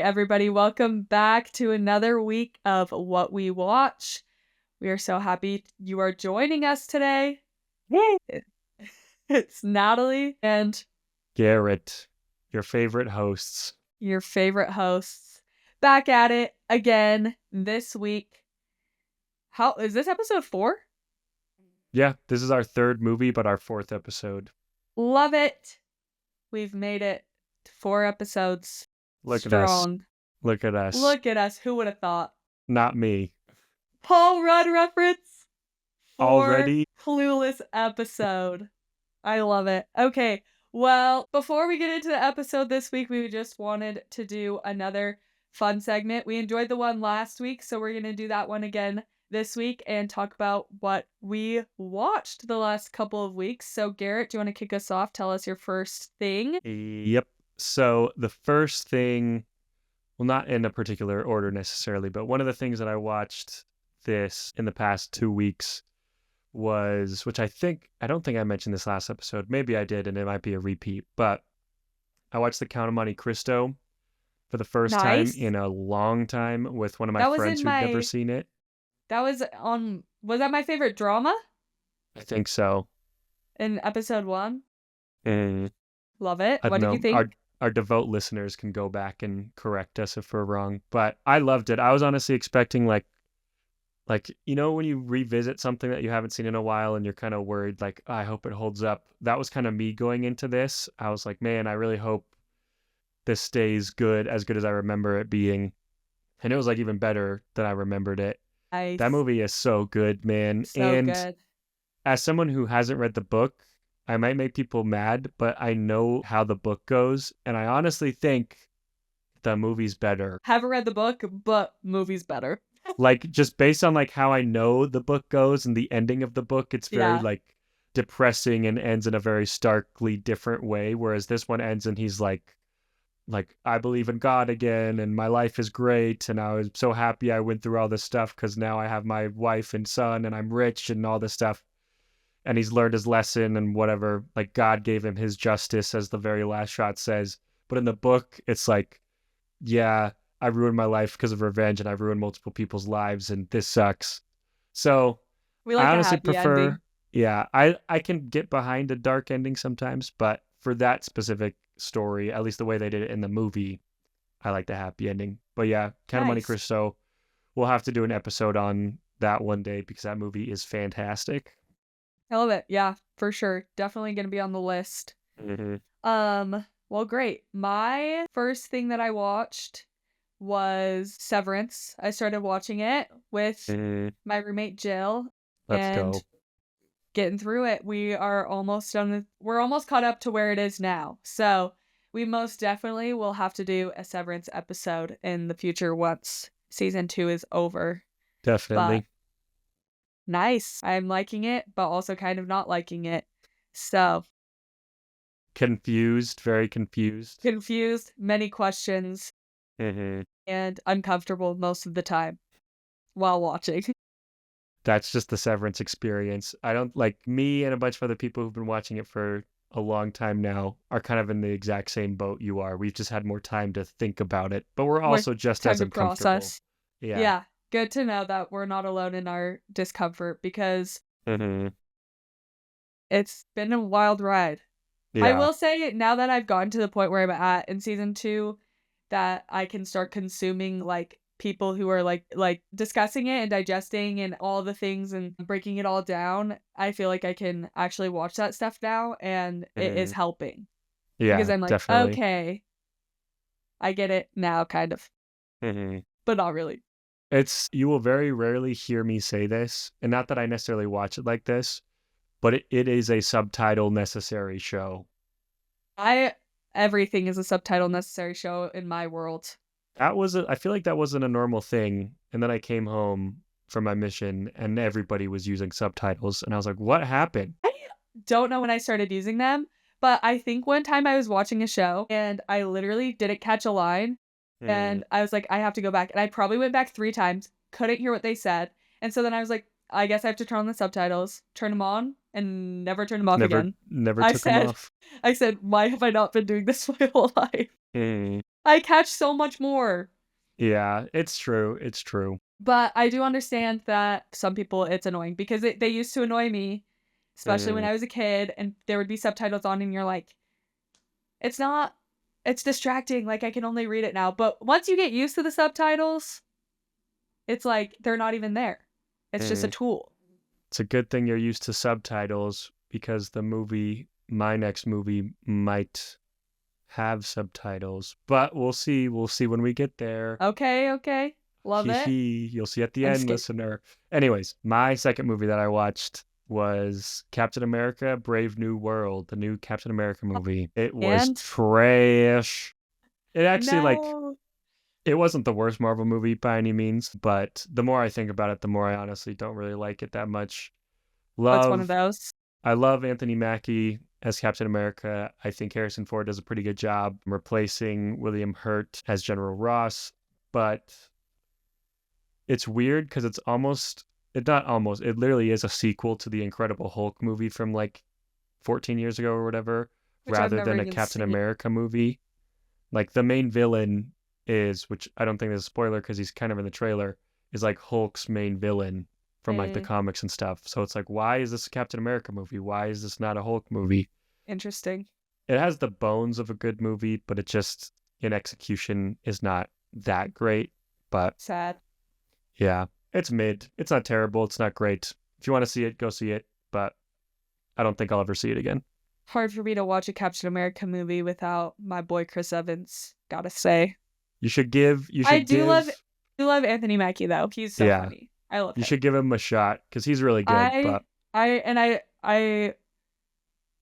right, everybody, welcome back to another week of What We Watch. We are so happy you are joining us today. It- It's Natalie and Garett, your favorite hosts. your favorite hosts back at it again this week. How is this episode 4? Yeah, this is our third movie, but our fourth episode. Love it. We've made it to 4 episodes. Look at us. Strong. Look at us. Look at us. Who would have thought? Not me. Paul Rudd reference for Already? Clueless episode. I love it. Okay, well, before we get into the episode this week, we just wanted to do another fun segment. We enjoyed the one last week, so we're going to do that one again this week and talk about what we watched the last couple of weeks. So, Garrett, do you want to kick us off? Tell us your first thing. Yep. So the first thing, well, not in a particular order necessarily, but one of the things that I watched this in the past 2 weeks was, which I don't think I mentioned this last episode. Maybe I did, and it might be a repeat, but I watched The Count of Monte Cristo for the first time Nice. in a long time with one of my That was friends in who'd my. never seen it. That was on. Was that my favorite drama I think so. in episode 1? Mm, Love it. I What don't did you know. think? Our devout listeners can go back and correct us if we're wrong, but I loved it. I was honestly expecting like when you revisit something that you haven't seen in a while and you're kind of worried, like, "Oh, I hope it holds up." That was kind of me going into this. I was like, man, I really hope this stays as good as I remember it being. And it was like even better than I remembered it. That Nice. movie is so good, man. So And good. as someone who hasn't read the book, I might make people mad, but I know how the book goes, and I honestly think the movie's better. Haven't read the book, but movie's better. Like, just based on like how I know the book goes and the ending of the book, it's very Yeah. like depressing and ends in a very starkly different way, whereas this one ends and he's like I believe in God again and my life is great and I was so happy I went through all this stuff because now I have my wife and son and I'm rich and all this stuff. And he's learned his lesson and whatever, like God gave him his justice, as the very last shot says. But in the book, it's like, yeah, I ruined my life because of revenge and I've ruined multiple people's lives and this sucks. So We I like a honestly happy ending. prefer, yeah, I can get behind a dark ending sometimes, but for that specific story, at least the way they did it in the movie, I like the happy ending. But yeah, Count of Monte Nice. Cristo, we'll have to do an episode on that one day because that movie is fantastic. I love it. Yeah, for sure. Definitely gonna be on the list. Mm-hmm. Well, great. My first thing that I watched was Severance. I started watching it with Mm-hmm. my roommate Jill Let's and go. getting through it. We are almost done we're almost caught up to where it is now. So we most definitely will have to do a Severance episode in the future once season 2 is over. But Definitely. nice. I'm liking it, but also kind of not liking it. So Confused, very confused. confused, many questions, Mm-hmm. and uncomfortable most of the time while watching. That's just the Severance experience. I don't like me and a bunch of other people who've been watching it for a long time now are kind of in the exact same boat you are. We've just had more time to think about it, but we're More also just time as to uncomfortable. process. Yeah. Yeah, good to know that we're not alone in our discomfort because Mm-hmm. it's been a wild ride. I Yeah. will say, now that I've gotten to the point where I'm at in season 2, that I can start consuming like people who are like discussing it and digesting and all the things and breaking it all down. I feel like I can actually watch that stuff now and it is Mm-hmm. helping because Yeah, I'm like, definitely. okay, I get it now, kind of, Mm-hmm. but not really. You will very rarely hear me say this, and not that I necessarily watch it like this, but it is a subtitle necessary show. Everything is a subtitle necessary show in my world. I feel like that wasn't a normal thing. And then I came home from my mission and everybody was using subtitles. And I was like, what happened? I don't know when I started using them, but I think one time I was watching a show and I literally didn't catch a line Mm, and I was like, I have to go back. And I probably went back 3 times, couldn't hear what they said. And so then I was like, I guess I have to turn on the subtitles, turn them on, and never turn them off never, again. never I took them said, off. I said, why have I not been doing this my whole life? Mm. I catch so much more. Yeah, it's true. It's true. But I do understand that some people it's annoying because they used to annoy me, especially when Mm. I was a kid and there would be subtitles on and you're like, it's not, it's distracting. Like I can only read it now. But once you get used to the subtitles, it's like they're not even there. It's just a Mm. tool. It's a good thing you're used to subtitles because my next movie might have subtitles, but we'll see. We'll see when we get there. Okay, okay. Love Hee it. hee. You'll see at the I'm end, scared. listener. Anyways, my second movie that I watched was Captain America Brave New World, the new Captain America movie. It was And trash. It actually, like, no, it wasn't the worst Marvel movie by any means, but the more I think about it, the more I honestly don't really like it that much. what's one of Love, those? I love Anthony Mackie as Captain America. I think Harrison Ford does a pretty good job replacing William Hurt as General Ross, but it's weird because it's not almost, it literally is a sequel to the Incredible Hulk movie from like 14 years ago or whatever, Which I've rather never than a even Captain seen. America movie. Like the main villain is, which I don't think is a spoiler because he's kind of in the trailer, is like Hulk's main villain from like the Eh, comics and stuff. So it's like, why is this a Captain America movie? Why is this not a Hulk movie? interesting. It has the bones of a good movie, but it just in execution is not that great. But Sad. yeah, it's mid. It's not terrible. It's not great. If you want to see it, go see it. But I don't think I'll ever see it again. Hard for me to watch a Captain America movie without my boy Chris Evans, gotta say. You I should do give, love Anthony Mackie though. He's so yeah, funny. I love you him. should give him a shot because he's really good. I But I and I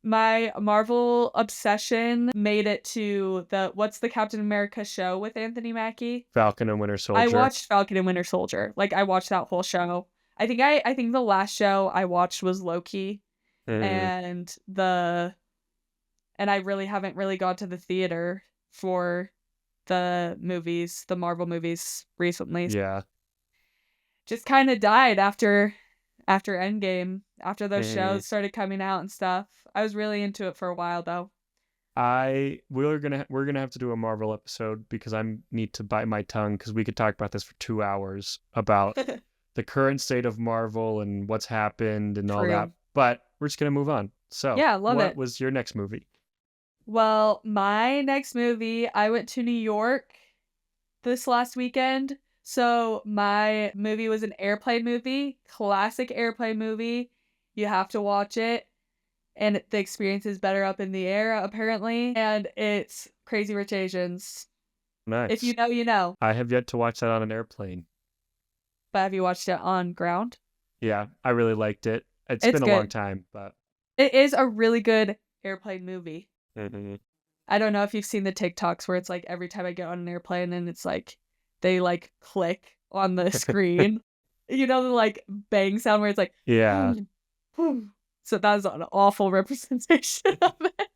my Marvel obsession made it to the what's the Captain America show with Anthony Mackie? Falcon and Winter I Soldier. watched Falcon and Winter Soldier. Like I watched that whole show. I think the last show I watched was Loki Mm, and I really haven't really gone to the theater for the movies, the Marvel movies recently. yeah. Just kind of died after Endgame, after those Mm. shows started coming out and stuff. I was really into it for a while though. We're gonna have to do a Marvel episode because I need to bite my tongue because we could talk about this for 2 hours about the current state of Marvel and what's happened and all that. True. But we're just gonna move on. So, Yeah, love what it. was your next movie? Well, my next movie, I went to New York this last weekend. So my movie was an airplane movie, classic airplane movie. You have to watch it. And the experience is better up in the air, apparently. And it's Crazy Rich Asians. If you Nice. know, you know. I have yet to watch that on an airplane. But have you watched it on ground? Yeah, I really liked it. It's It's been a long good. time, but It is a really good airplane movie. Mhm. I don't know if you've seen the TikToks where it's like every time I get on an airplane and it's like they like click on the screen. You know the like bang sound where it's like Yeah, so that's an awful representation of it.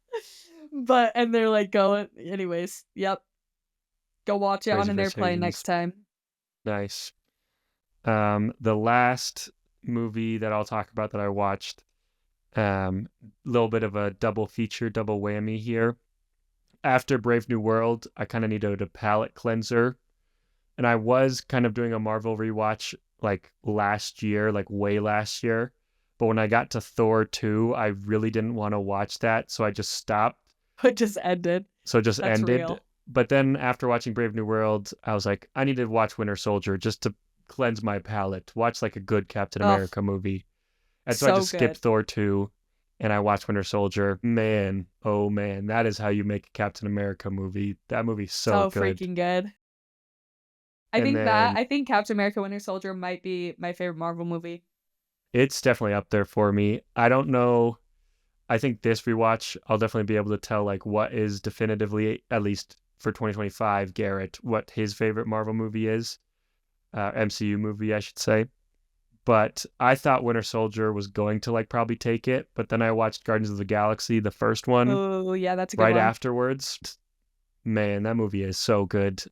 But and they're like going anyways. Yep. Go watch it on Crazy an Rich airplane next Asians. time. Nice. The last movie that I'll talk about that I watched, little bit of a double feature, double whammy here. After Brave New World, I kind of needed a palate cleanser, and I was kind of doing a Marvel rewatch like last year, like way last year. But when I got to Thor 2, I really didn't want to watch that, so I just stopped. It just ended. So it just That's ended. real. But then after watching Brave New World, I was like, I need to watch Winter Soldier just to cleanse my palate, watch like a good Captain Oh, America movie. And so I so just skipped good. Thor 2 and I watched Winter Soldier. Man, oh man, that is how you make a Captain America movie. That movie's so So good. freaking good. And then I think Captain America Winter Soldier might be my favorite Marvel movie. it's definitely up there for me. I don't know. I think this rewatch, I'll definitely be able to tell like what is definitively, at least for 2025, Garett, what his favorite Marvel movie is. MCU movie, I should say. But I thought Winter Soldier was going to like probably take it, but then I watched Guardians of the Galaxy, the first one, Oh, yeah, that's a good right one. afterwards. Man, that movie is so good.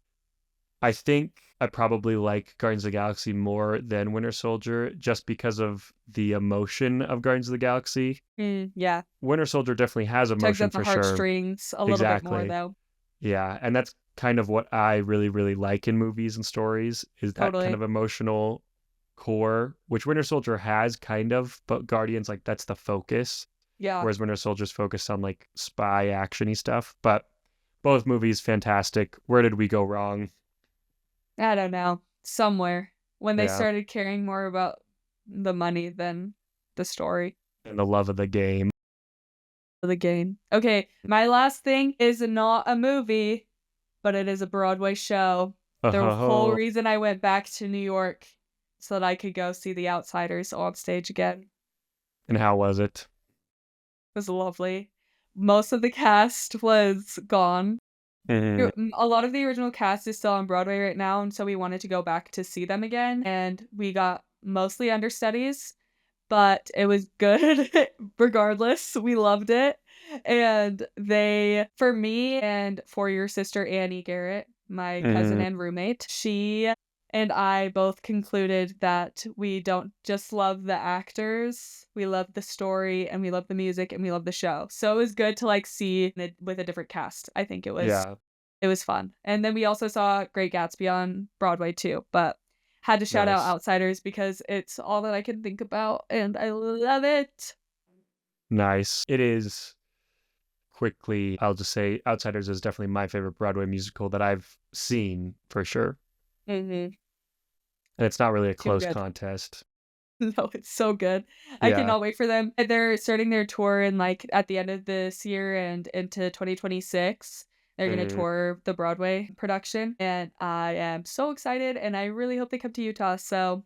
I think I probably like Guardians of the Galaxy more than Winter Soldier just because of the emotion of Guardians of the Galaxy. Yeah. Winter Soldier definitely has Tugs emotion at the for sure. heartstrings a little bit more Exactly. though. Yeah, and that's kind of what I really, really like in movies and stories is that kind Totally. of emotional core, which Winter Soldier has kind of, but Guardians, like, that's the focus, Yeah. whereas Winter Soldier's focused on, like, spy actiony stuff. But both movies, fantastic. Where did we go wrong? I don't know. Somewhere when they Yeah, started caring more about the money than the story and the love of the game. of the game. Okay, my last thing is not a movie, but it is a Broadway show. The whole Oh, reason I went back to New York so that I could go see The Outsiders on stage again. and how was it? It was lovely. Most of the cast was gone. Mhm. A lot of the original cast is still on Broadway right now, and so we wanted to go back to see them again, and we got mostly understudies, but it was good regardless. We loved it. And they, for me and for your sister Annie Garrett, my cousin Mhm. and roommate, she and I both concluded that we don't just love the actors, we love the story and we love the music and we love the show. So it was good to like see it with a different cast. I think Yeah, it was fun. And then we also saw Great Gatsby on Broadway too, but had to shout out nice. Outsiders because it's all that I can think about and I love it. Nice. It is quickly, I'll just say Outsiders is definitely my favorite Broadway musical that I've seen for sure. Mhm. And it's not really a Too close good. contest. No, it's so good. I Yeah. cannot wait for them. They're starting their tour in like at the end of this year and into 2026. They're gonna Mm. tour the Broadway production, and I am so excited, and I really hope they come to Utah. So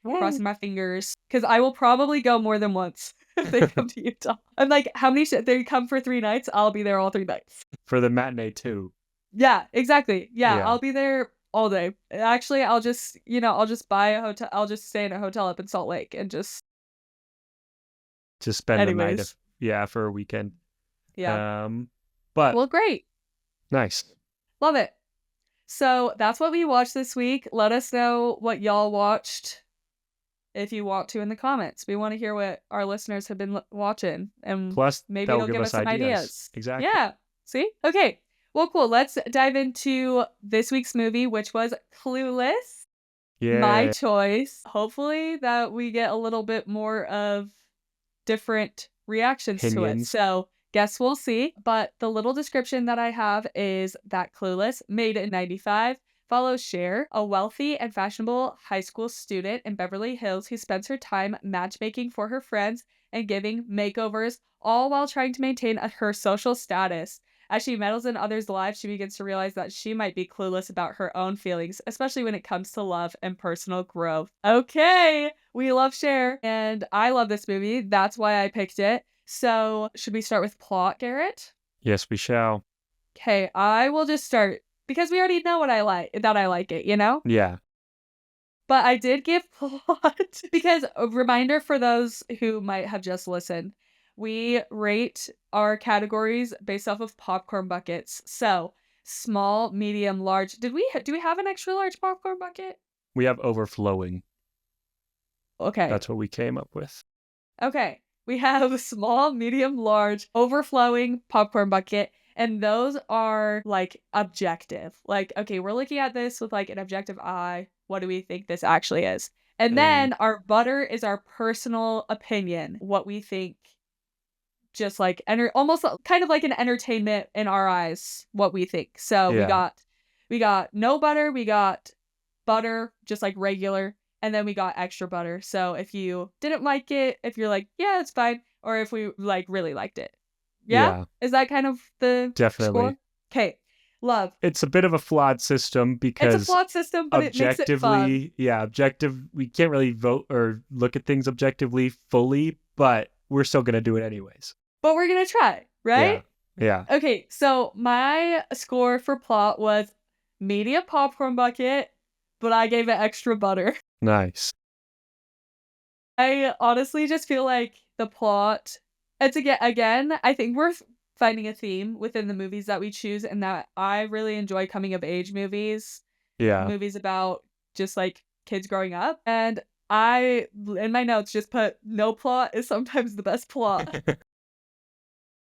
crossing my fingers, because I will probably go more than once if they come to Utah. I'm like, how many? They come for 3 nights. I'll be there all 3 nights. For the matinee too. Yeah, exactly. Yeah, Yeah. I'll be there all day. Actually, I'll just, I'll just buy a hotel. I'll just stay in a hotel up in Salt Lake and just, To spend the night anyways. if yeah, for a weekend. Yeah. Um but Well, great. nice. Love it. So that's what we watched this week. Let us know what y'all watched if you want to in the comments. We want to hear what our listeners have been watching, and Plus maybe that'll it'll give give us us some ideas. ideas. Exactly. Yeah. See? Okay. Well, cool. Let's dive into this week's movie, which was Clueless. My Yeah. choice. Hopefully that we get a little bit more of different reactions to it. Opinions. So, guess we'll see. But the little description that I have is that Clueless, made in 95, follows Cher, a wealthy and fashionable high school student in Beverly Hills who spends her time matchmaking for her friends and giving makeovers, all while trying to maintain her social status. As she meddles in others' lives, she begins to realize that she might be clueless about her own feelings, especially when it comes to love and personal growth. Okay, we love Cher, and I love this movie. That's why I picked it. So, should we start with plot, Garrett? Yes, we shall. Okay, I will just start because we already know what I like, that I like it, you know? Yeah. But I did give plot because a reminder for those who might have just listened. We rate our categories based off of popcorn buckets. So, small, medium, large. Do we have an extra large popcorn bucket? We have overflowing. Okay. That's what we came up with. Okay. We have a small, medium, large, overflowing popcorn bucket, and those are like objective. Like, okay, we're looking at this with like an objective eye. What do we think this actually is? And Mm. then our butter is our personal opinion, what we think, just like almost kind of like an entertainment in our eyes, what we think. So Yeah. we got no butter, we got butter, just like regular, and then we got extra butter. So if you didn't like it, if you're like, yeah, it's fine, or if we like really liked it. Yeah? Yeah. Is that kind of the Definitely. score? Okay. Love. It's a bit of a flawed system It's a because flawed system, but it makes it fun. we can't really vote or look at things objectively fully, but we're still going to do it anyways. But we're gonna try, Yeah. right? Yeah. Okay, so my score for plot was medium popcorn bucket, but I gave it extra butter. Nice. I honestly just feel like the plot, it's again, I think we're finding a theme within the movies that we choose, and that I really enjoy coming of age movies, Yeah. movies about just like kids growing up. And I, in my notes, just put no plot is sometimes the best plot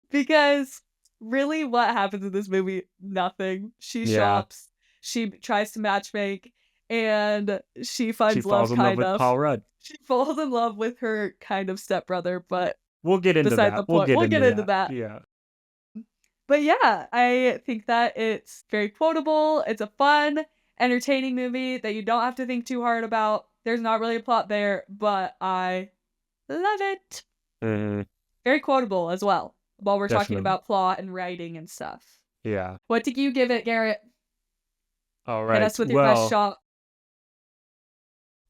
because Really, what happens in this movie? Nothing. She Yeah. shops, she tries to matchmake, and she She finds love, falls in love kind with of. Paul Rudd. She falls in love with her kind of stepbrother, but We'll get into beside the that. We'll point. get We'll get into into that. that. Yeah. But yeah, I think that it's very quotable. It's a fun, entertaining movie that you don't have to think too hard about. There's not really a plot there, but I love it. Mhm. Very quotable as well, while we're talking Definitely. about plot and writing and stuff. Yeah. What did you give it, Garrett? All Hit right. us with your best Well, shot.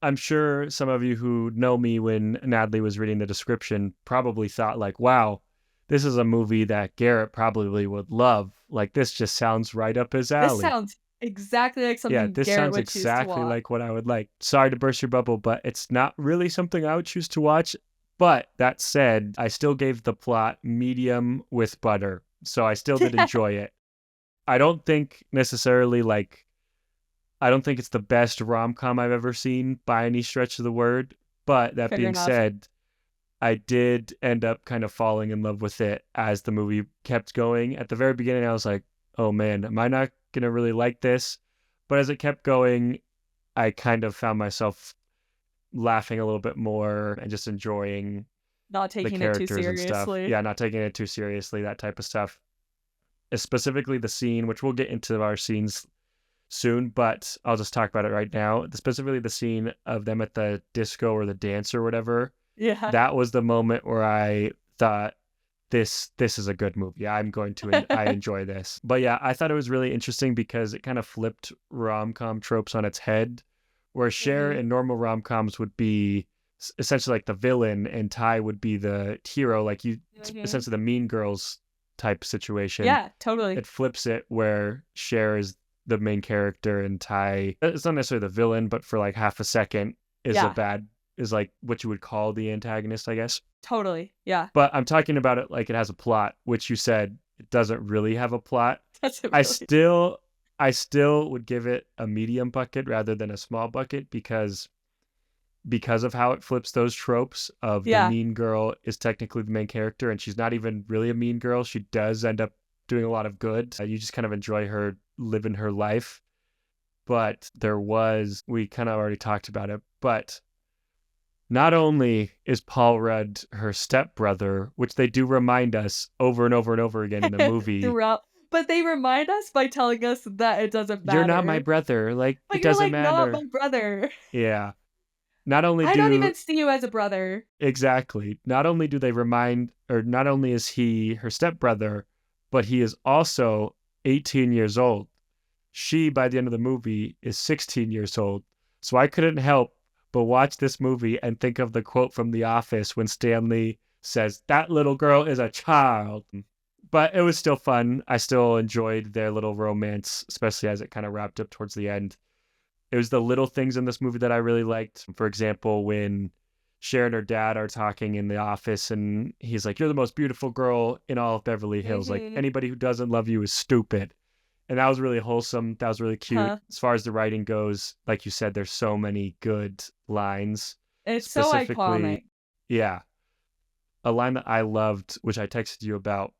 I'm sure some of you who know me when Natalie was reading the description probably thought like, wow, this is a movie that Garrett probably would love. Like this just sounds right up his This alley. sounds exactly like Yeah, something this Garrett sounds would choose to exactly watch. like what I would like. Sorry to burst your bubble, but it's not really something I would choose to watch. But that said, I still gave the plot medium with butter. So I still did enjoy it. I don't think necessarily like I don't think it's the best rom-com I've ever seen by any stretch of the word, but that Fair being enough. said, I did end up kind of falling in love with it as the movie kept going. At the very beginning, I was like, oh man, am I not going to really like this? But as it kept going, I kind of found myself laughing a little bit more and just enjoying Not the taking it too characters and stuff. seriously. Yeah, not taking it too seriously, that type of stuff. Specifically the scene, which we'll get into our scenes soon, but I'll just talk about it right now. Specifically the scene of them at the disco or the dance or whatever. Yeah. That was the moment where I thought this is a good movie. I enjoy this. But yeah, I thought it was really interesting because it kind of flipped rom-com tropes on its head, where Cher Mhm. in normal rom-coms would be essentially like the villain and Ty would be the hero, like you Mhm. essentially the mean girls type situation. Yeah, totally. It flips it where Cher is the main character and Ty it's not necessarily the villain, but for like half a second Yeah, is like what you would call the antagonist, I guess. totally. Yeah. But I'm talking about it like it has a plot, which you said it doesn't really have a plot. That's it I really. still I still would give it a medium bucket rather than a small bucket because of how it flips those tropes of the Yeah. mean girl is technically the main character and she's not even really a mean girl. She does end up doing a lot of good. You just kind of enjoy her living her life. But we kind of already talked about it, but not only is Paul Rudd her stepbrother, which they do remind us over and over and over again in the movie, Throughout. But they remind us by telling us that it doesn't you're not my matter. brother. Like, But it you're doesn't like not my matter. brother. Yeah. Not only I don't do even see you as a brother. Exactly. Not only do they remind, or not only is he her stepbrother, but he is also 18 years old. She, by the end of the movie, is 16 years old. So I couldn't help but watch this movie and think of the quote from The Office when Stanley says, "That little girl is a child." But it was still fun. I still enjoyed their little romance, especially as it kind of wrapped up towards the end. It was the little things in this movie that I really liked. For example, when Cher and her dad are talking in the office and he's like, "You're the most beautiful girl in all of Beverly Hills. Like Mhm. anybody who doesn't love you is stupid." And that was really wholesome. That was really cute. Huh. As far as the writing goes, like you said, there's so many good lines. It's so Specifically, iconic. yeah, a line that I loved, which I texted you about,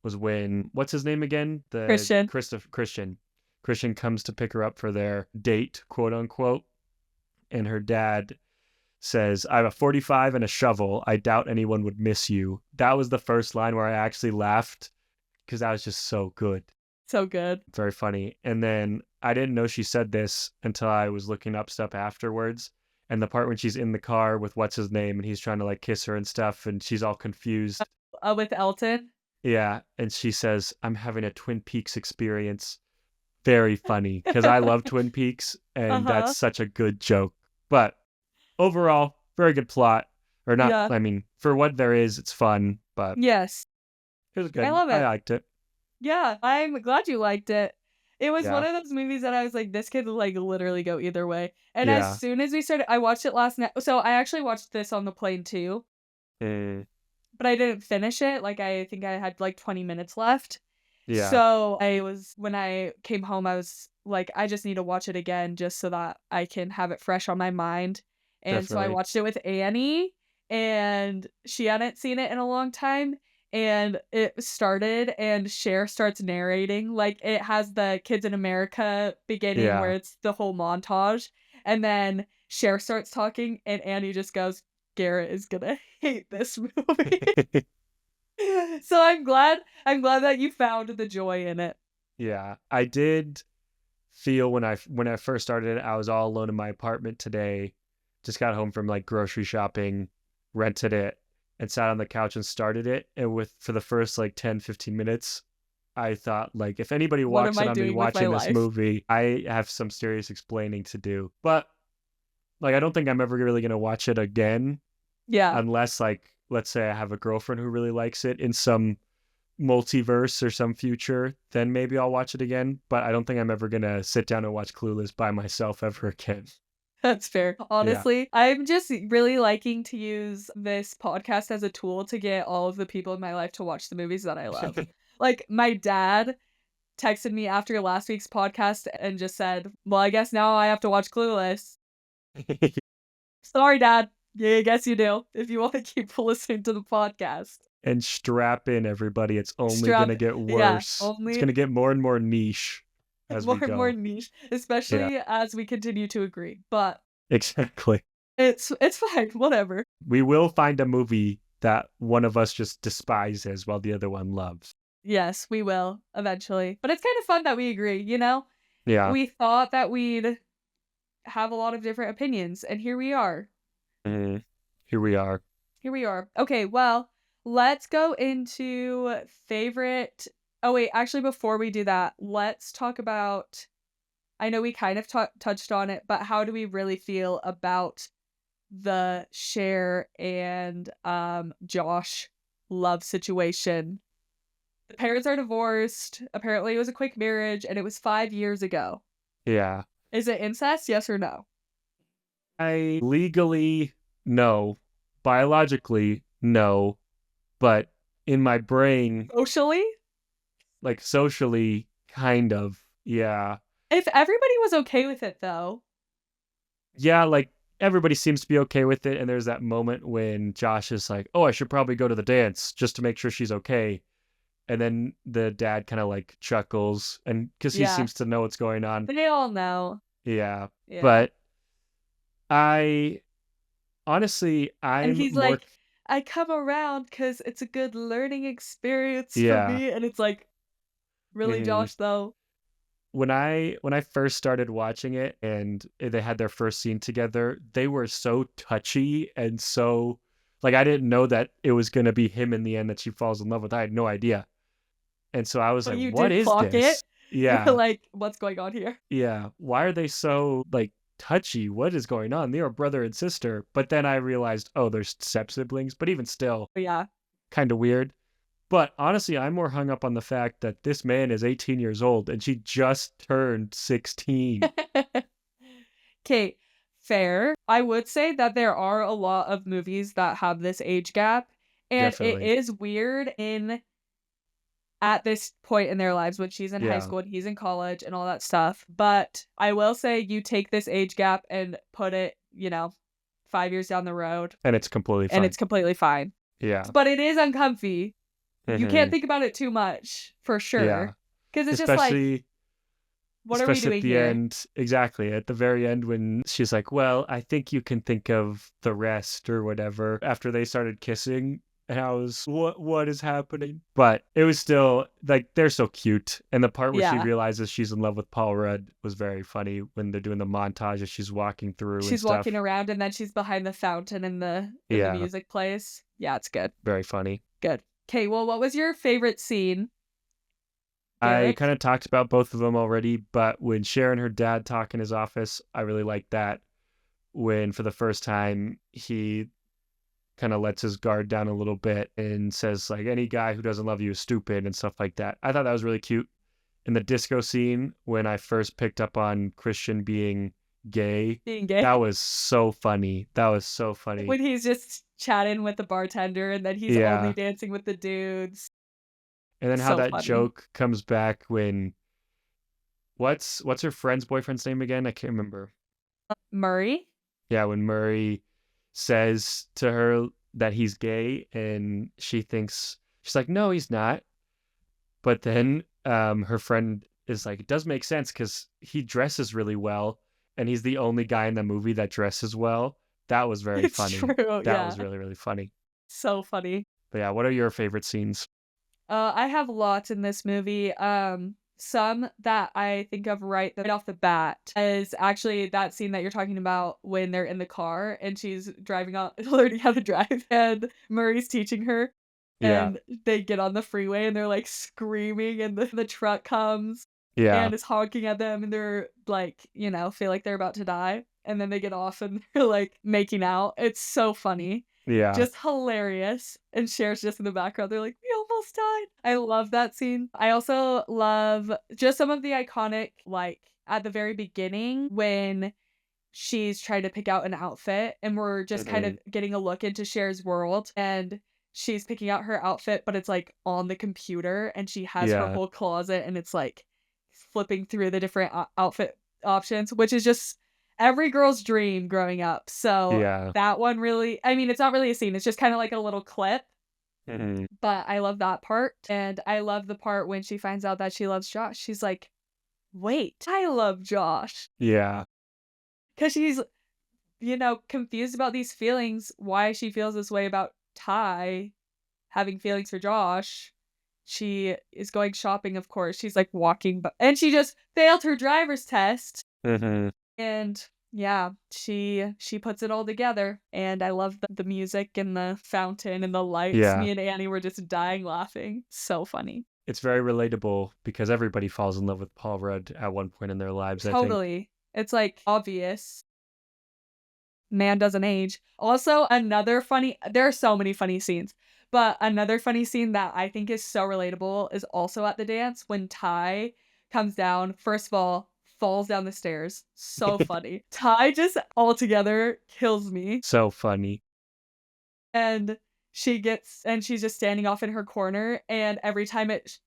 was when what's his name again? The Christian. Christian. Christian comes to pick her up for their date, quote unquote, and her dad says, "I have a 45 and a shovel. I doubt anyone would miss you." That was the first line where I actually laughed because that was just so good. So good. Very funny. And then I didn't know she said this until I was looking up stuff afterwards. And the part when she's in the car with what's his name and he's trying to like kiss her and stuff and she's all confused. With Elton. Yeah. And she says, "I'm having a Twin Peaks experience." Very funny because I love Twin Peaks and that's Uh-huh. such a good joke. But overall, very good plot. Or not, Yeah. I mean, for what there is, it's fun, but Yes. it was I good. love I it. liked it. Yeah, I'm glad you liked it. It was one Yeah. of those movies that I was like, this could like literally go either way. And as Yeah. soon as we started, I watched it last night. So I actually watched this on the plane too, Eh, but I didn't finish it. Like I think I had like 20 minutes left. yeah, So when I came home, I was like, I just need to watch it again just so that I can have it fresh on my mind. And so I definitely. watched it with Annie, and she hadn't seen it in a long time. and it started and Cher starts narrating, like, it has the Kids in America beginning where Yeah. it's the whole montage, and then Cher starts talking, and Annie just goes, "Garrett is gonna hate this movie." So I'm glad that you found the joy in it. Yeah. I did feel when I first started it, I was all alone in my apartment today. Just got home from like grocery shopping, rented it, and sat on the couch and started it. And with for the first like 10, 15 minutes, I thought like if anybody What am walks in I on me doing with my watching this life? movie, I have some serious explaining to do. But like I don't think I'm ever really gonna watch it again Yeah, unless like let's say I have a girlfriend who really likes it in some multiverse or some future, then maybe I'll watch it again. But I don't think I'm ever gonna sit down and watch Clueless by myself ever again. that's fair. Yeah. Honestly, I'm just really liking to use this podcast as a tool to get all of the people in my life to watch the movies that I love. Like, my dad texted me after last week's podcast and just said, "Well, I guess now I have to watch Clueless." Sorry, Dad. Yeah, I guess you do, if you wanna keep listening to the podcast. And strap in, everybody. It's only Strap gonna get Yeah, worse. It's only gonna get more and more niche as more we and more go. niche, Yeah, especially as we continue to agree, but exactly. it's fine, whatever. We will find a movie that one of us just despises while the other one loves. Yes, we will, eventually. But it's kind of fun that we agree, you know? Yeah. We thought that we'd have a lot of different opinions, and here we are. Mhm. Here we are. Here we are. Okay, well, let's go into favorite. Oh, wait, actually, before we do that, let's talk about. I know we kind of touched on it, but how do we really feel about the Cher and Josh love situation? The parents are divorced. Apparently, it was a quick marriage, and it was 5 years ago. Yeah. Is it incest? Yes or no? I legally no, biologically no, but in my brain, Socially? like socially, kind of. Yeah. If everybody was okay with it, though. Yeah, like everybody seems to be okay with it. And there's that moment when Josh is like, oh, I should probably go to the dance just to make sure she's okay. And then the dad kind of like chuckles and because he Yeah, seems to know what's going on. they all know. Yeah. Yeah. But I honestly, And I'm he's more, like, "I come around because it's a good learning experience for yeah. me," and it's like, "Really, Mhm. Josh, though?" When I first started watching it and they had their first scene together, they were so touchy and so like I didn't know that it was gonna be him in the end that she falls in love with. I had no idea. And so I was But like, you what did is clock it. this? You were Yeah. like, "What's going on here?" Yeah. Why are they so like touchy? What is going on? They are brother and sister. But then I realized, oh, they're step siblings, but even still, But yeah. kind of weird. But honestly, I'm more hung up on the fact that this man is 18 years old and she just turned 16. Okay, fair. I would say that there are a lot of movies that have this age gap, and it Definitely. is weird in at this point in their lives when she's in high Yeah. school and he's in college and all that stuff. But I will say you take this age gap and put it, 5 years down the road And it's completely and fine. it's completely fine. Yeah. But it is uncomfy. You can't Hmm. think about it too much for Yeah. sure. Because it's just like, Especially what are we especially at doing the here? end. Exactly. At the very end when she's like, "Well, I think you can think of the rest or whatever." After they started kissing, and I was, "What is happening?" But it was still like they're so cute. And the part where she Yeah. realizes she's in love with Paul Rudd was very funny when they're doing the montage as she's walking through and She's walking stuff. around and then she's behind the fountain and the Yeah, music plays. Yeah, it's good. very funny. Good. Okay, well, what was your favorite scene, I Garrett? kind of talked about both of them already, but when Cher and her dad talk in his office, I really liked that. When for the first time he kind of lets his guard down a little bit and says like any guy who doesn't love you is stupid and stuff like that. I thought that was really cute. In the disco scene when I first picked up on Christian being gay, Being that gay. was so funny. That was so funny. When he's just chatting with the bartender and then he's only Yeah. dancing with the dudes. And then how So that funny. joke comes back when what's her friend's boyfriend's name again? I can't remember. Murray? Yeah, when Murray says to her that he's gay and She's like, no, he's not. But then her friend is like, it does make sense because he dresses really well, and he's the only guy in the movie that dresses well. That was very It's funny. true, That yeah. was really, really funny. So funny. But yeah, what are your favorite scenes? I have lots in this movie. Some that I think of right off the bat is actually that scene that you're talking about when they're in the car and she's driving on learning how to drive and Murray's teaching her Yeah, and they get on the freeway and they're like screaming and the truck comes yeah, and is honking at them and they're like, feel like they're about to die. And then they get off and they're like making out. It's so funny. yeah. Just hilarious. And Cher's just in the background. They're like, we almost died. I love that scene. I also love just some of the iconic, like at the very beginning when she's trying to pick out an outfit and we're just kind Hmm. of getting a look into Cher's world and she's picking out her outfit, but it's like on the computer and she has her Yeah, whole closet and it's like flipping through the different outfit options, which is just every girl's dream growing up. So yeah. that one really, I mean, it's not really a scene, it's just kind of like a little clip, Hmm. but I love that part. And I love the part when she finds out that she loves Josh. She's like, wait, I love Josh. Yeah, Because she's, confused about these feelings, why she feels this way about Ty having feelings for Josh. She is going shopping, of course. She's like walking, and she just failed her driver's test. hmm, And yeah, she puts it all together. And I love the music and the fountain and the lights. yeah. Me and Annie were just dying laughing. So funny. It's very relatable because everybody falls in love with Paul Rudd at one point in their lives, I think. Totally. It's like obvious. Man doesn't age. Also, another funny there are so many funny scenes, but another funny scene that I think is so relatable is also at the dance when Ty comes down, first of all, falls down the stairs. So funny. Ty just altogether kills me. So funny. And she's just standing off in her corner, and every time it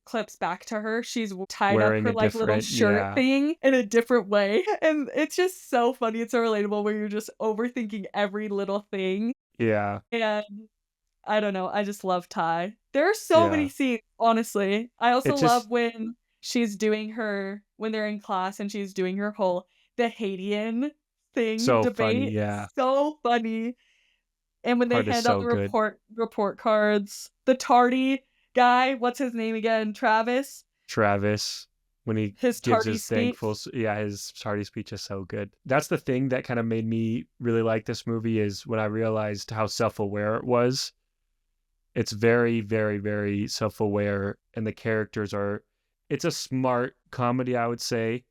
clips back to her, she's tied up Wearing her a like little different, shirt yeah, thing in a different way, and it's just so funny. It's so relatable where you're just overthinking every little thing, yeah, and I don't know. I just love Ty. There are so many yeah. scenes, honestly. I also It love just when they're in class and she's doing her whole the Haitian thing so funny, debate. yeah. So funny. And when they Part is hand out so the good. report cards, the tardy guy, what's his name again? Travis? Travis, when he His gives tardy his thankful, speech. yeah, his tardy speech is so good. That's the thing that kind of made me really like this movie is when I realized how self-aware it was. It's very, very, very self-aware, and the characters are. It's a smart comedy, I would say,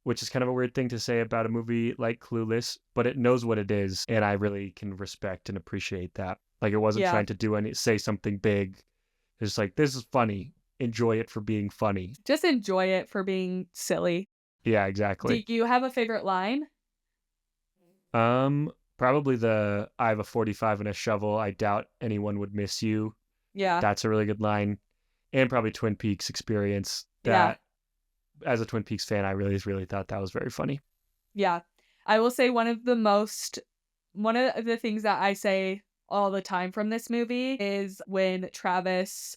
which is kind of a weird thing to say about a movie like Clueless, but it knows what it is, and I really can respect and appreciate that. Like it wasn't Yeah. trying to say something big. It's like this is funny. Enjoy it for being funny. Just enjoy it for being silly. Yeah, Do exactly. you have a favorite line? Probably the I have a 45 and a shovel. I doubt anyone would miss you. Yeah. That's a really good line. And probably Twin Peaks experience. Yeah. That as a Twin Peaks fan, I really, really thought that was very funny. Yeah. I will say one of the things that I say all the time from this movie is when Travis,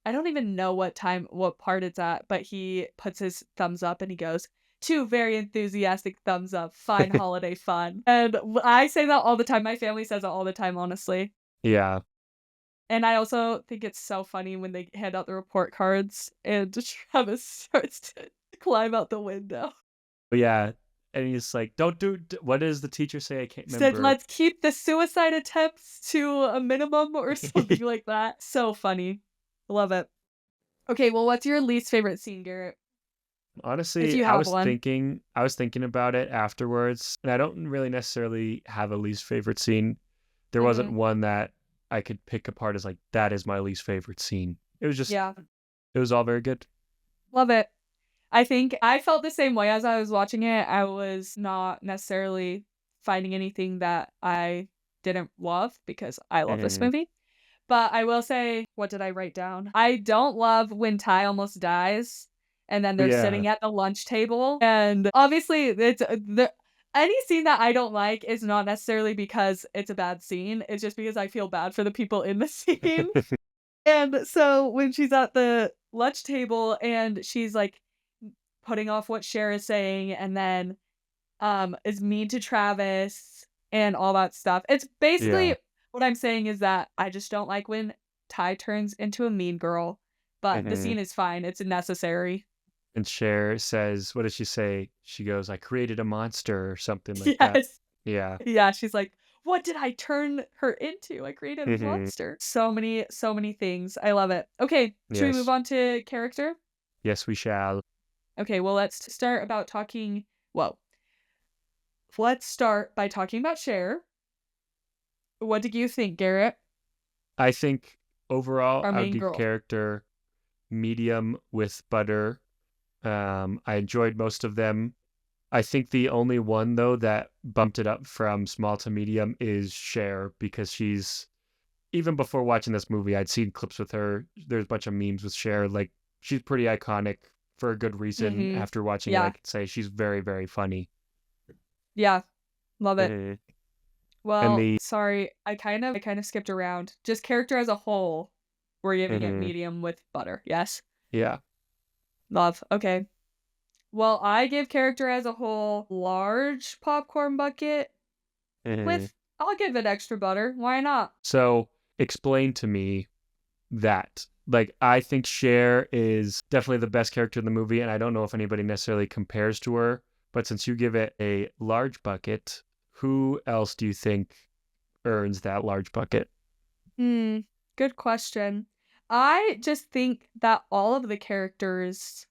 I don't even know what part it's at, but he puts his thumbs up and he goes, two very enthusiastic thumbs up, fine holiday fun. And I say that all the time. My family says it all the time, honestly. Yeah. And I also think it's so funny when they hand out the report cards and Travis starts to climb out the window. But yeah. And he's like, don't do, what does the teacher say? I can't Said, remember. let's keep the suicide attempts to a minimum or something like that. So funny. Love it. Okay, well, what's your least favorite scene, Garrett? If Honestly, you have one. I was thinking about it afterwards, and I don't really necessarily have a least favorite scene. There wasn't Mhm. one that I could pick apart as like that is my least favorite scene. Yeah. It was all very good. Love it. I think I felt the same way as I was watching it. I was not necessarily finding anything that I didn't love because I love this Hmm. movie. But I will say, what did I write down? I don't love when Ty almost dies and then they're Yeah. sitting at the lunch table. And obviously, it's any scene that I don't like is not necessarily because it's a bad scene. It's just because I feel bad for the people in the scene. And so when she's at the lunch table and she's like putting off what Cher is saying and then is mean to Travis and all that stuff. It's basically Yeah. what I'm saying is that I just don't like when Ty turns into a mean girl, but the Hmm. scene is fine. It's necessary. And Cher says, what does she say? She goes, I created a monster or something like that. Yes. Yeah. Yeah, she's like, "What did I turn her into? I created a Hmm. monster." So many things. I love it. Okay, should we move Yes. on to character? Yes, we shall. Okay, well, let's start by talking about Cher. What did you think, Garrett, I think overall, our I would main give girl? character medium with butter. I enjoyed most of them. I think the only one though that bumped it up from small to medium is Cher because she's even before watching this movie, I'd seen clips with her. There's a bunch of memes with Cher. Like she's pretty iconic for a good reason. Mhm. After watching it, I Yeah. could say she's very, very funny. Yeah. Love it. Mhm. And Well, the sorry, I kind of skipped around. Just character as a whole, we're giving it mhm, medium with butter. Yes. yeah. Love. Okay. Well, I give character as a whole large popcorn bucket Mhm. with I'll give it extra butter. Why not? So explain to me that. Like I think Cher is definitely the best character in the movie, and I don't know if anybody necessarily compares to her. But since you give it a large bucket, who else do you think earns that large bucket? Hmm, good question. I just think that all of the characters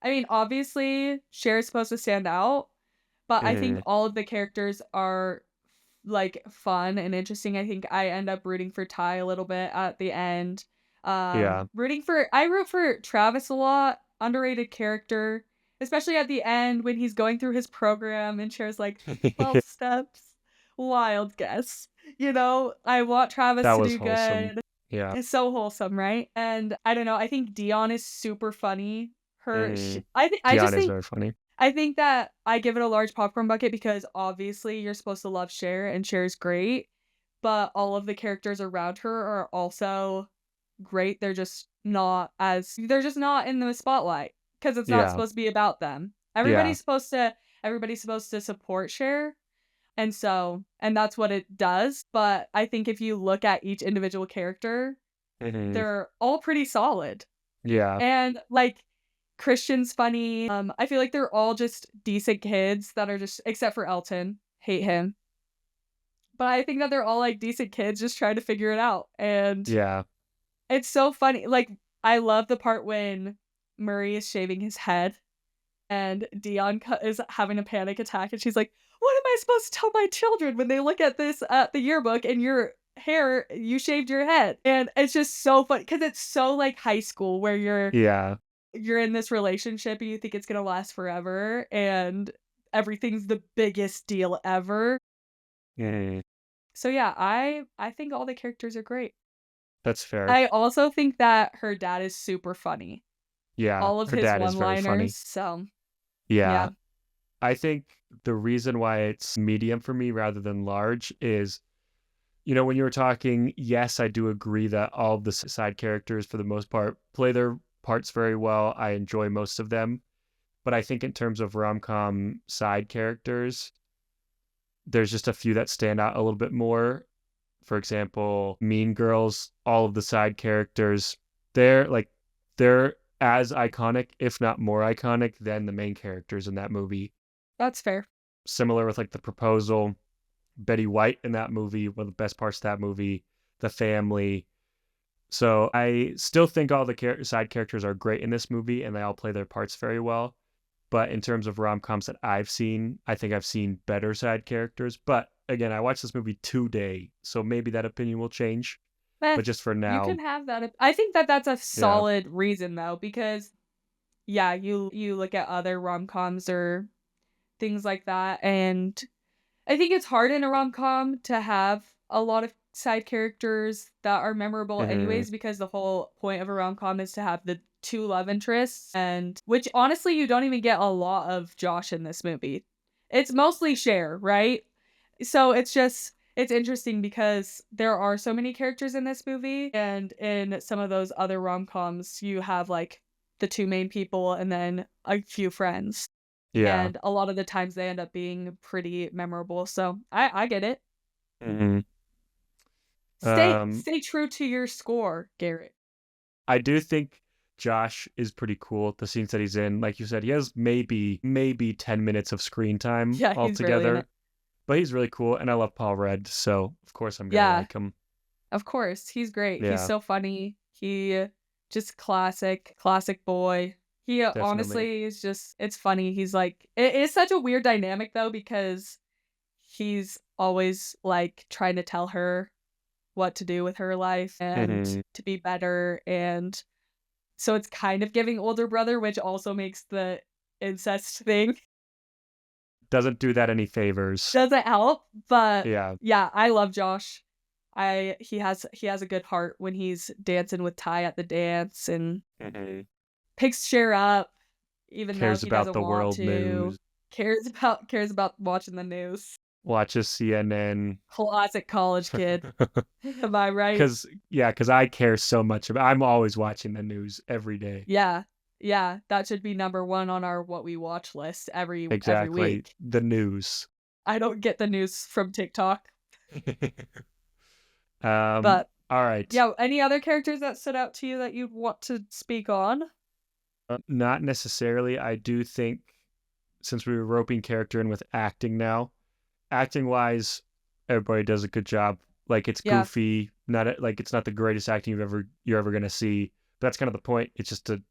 I mean, obviously, Cher's supposed to stand out, but I think Mhm. all of the characters are like fun and interesting. I think I end up rooting for Ty a little bit at the end. Yeah. I root for Travis a lot, underrated character, especially at the end when he's going through his program and Cher's like 12 steps. Wild guess. You know, I want Travis That to was do wholesome. good. Yeah. It's so wholesome, right? And I don't know, I think Dion is super funny. Mhm. I just Dion is think very funny. I think that I give it a large popcorn bucket because obviously you're supposed to love Cher and Cher's great, but all of the characters around her are also great. They're just not in the spotlight because it's not Yeah. supposed to be about them. Yeah. Everybody's supposed to support Cher, and that's what it does. But I think if you look at each individual character, Mhm. they're all pretty solid. Yeah. And, like, Christian's funny, I feel like they're all just decent kids that are just except for Elton, hate him. But I think that they're all, like, decent kids just trying to figure it out, and Yeah. it's so funny, like, I love the part when Murray is shaving his head and Dion is having a panic attack, and she's like, "What am I supposed to tell my children when they look at this at the yearbook and your hair you shaved your head?" And it's just so funny because it's so, like, high school where Yeah. you're in this relationship and you think it's gonna last forever and everything's the biggest deal ever. Mhm. So yeah, I think all the characters are great. That's fair. I also think that her dad is super funny. Yeah. All of Her his dad is very one-liners, funny. so Yeah. yeah. I think the reason why it's medium for me rather than large is, when you were talking, yes, I do agree that all of the side characters, for the most part, play their parts very well. I enjoy most of them. But I think in terms of rom com side characters, there's just a few that stand out a little bit more. For example, Mean Girls, all of the side characters, they're like, they're as iconic, if not more iconic, than the main characters in that movie. That's fair. Similar with like The Proposal, Betty White in that movie, one of the best parts of that movie, the family. So I still think all the side characters are great in this movie and they all play their parts very well. But in terms of rom coms that I've seen, I think I've seen better side characters. But again, I watched this movie today, so maybe that opinion will change. Eh, But just for you now, can have that I think that that's a yeah, solid reason though, because yeah, you look at other rom-coms or things like that, and I think it's hard in a rom-com to have a lot of side characters that are memorable hmm, anyways because the whole point of a rom-com is to have the two love interests and which honestly you don't even get a lot of Josh in this movie. It's mostly Cher, right? So it's just it's interesting because there are so many characters in this movie, and in some of those other rom-coms, you have, like, the 2 main people and then a few friends, Yeah. and a lot of the times they end up being pretty memorable, so I get it. Mhm. Stay Um, stay true to your score, Garrett. I do think Josh is pretty cool. The scenes that he's in, like you said, he has maybe 10 minutes of screen time Yeah, he's barely in it. altogether, but he's really cool, and I love Paul Rudd, so of course I'm gonna Yeah, like him. of course, he's great. He's Yeah, so funny. He just classic boy. He definitely. honestly is just it's funny. He's like it is such a weird dynamic though because he's always like trying to tell her what to do with her life and Mhm. to be better and so it's kind of giving older brother, which also makes the incest thing Doesn't do that any favors. doesn't help, but Yeah. yeah, I love Josh. I he has a good heart when he's dancing with Ty at the dance and Mhm. picks Cher up, even though Cares he about doesn't the want world to. news, Cares about watching the news. watches CNN. Classic college kid. Am I right? 'Cause I care so much about I'm always watching the news every day. Yeah. Yeah, that should be number 1 on our what we watch list every Exactly. week. The news. I don't get the news from TikTok, Um, but all right. yeah, any other characters that stood out to you that you'd want to speak on? Not necessarily. I do think since we were roping character in with acting now, acting wise, everybody does a good job. Like it's Yeah. goofy, like it's not the greatest acting you're ever gonna see. But that's kind of the point. It's just a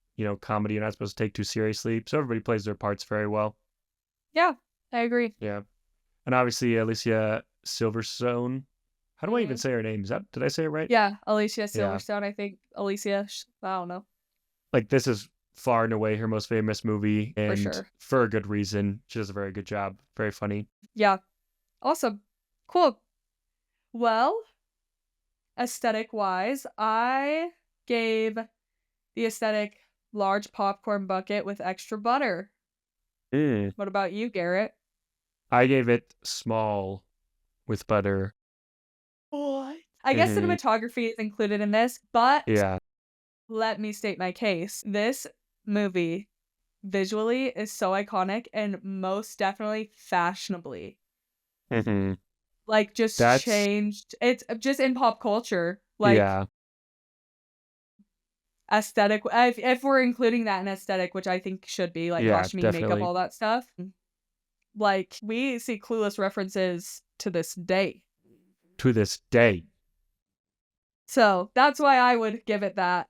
comedy you're not supposed to take too seriously. So everybody plays their parts very well. Yeah, I agree. Yeah, and obviously Alicia Silverstone. How do I even Mhm. say her name? Did I say it right? Yeah, Alicia Yeah, Silverstone, I think. Alicia, I don't know, like this is far and away her most famous movie, for and sure. for a good reason. She does a very good job. Very funny. Yeah, awesome. Cool. Well, aesthetic-wise, I gave the aesthetic large popcorn bucket with extra butter. Mm. What about you, Garrett? I gave it small with butter. What? I guess Hmm. cinematography is included in this, but Yeah. let me state my case. This movie visually is so iconic and most definitely fashionably, Hmm. like, just That's changed it's just in pop culture, like, yeah, aesthetic if we're including that in aesthetic, which I think should be, like, yeah, costuming, makeup, definitely. all that stuff, like, we see Clueless references to this day. To this day. So, that's why I would give it that.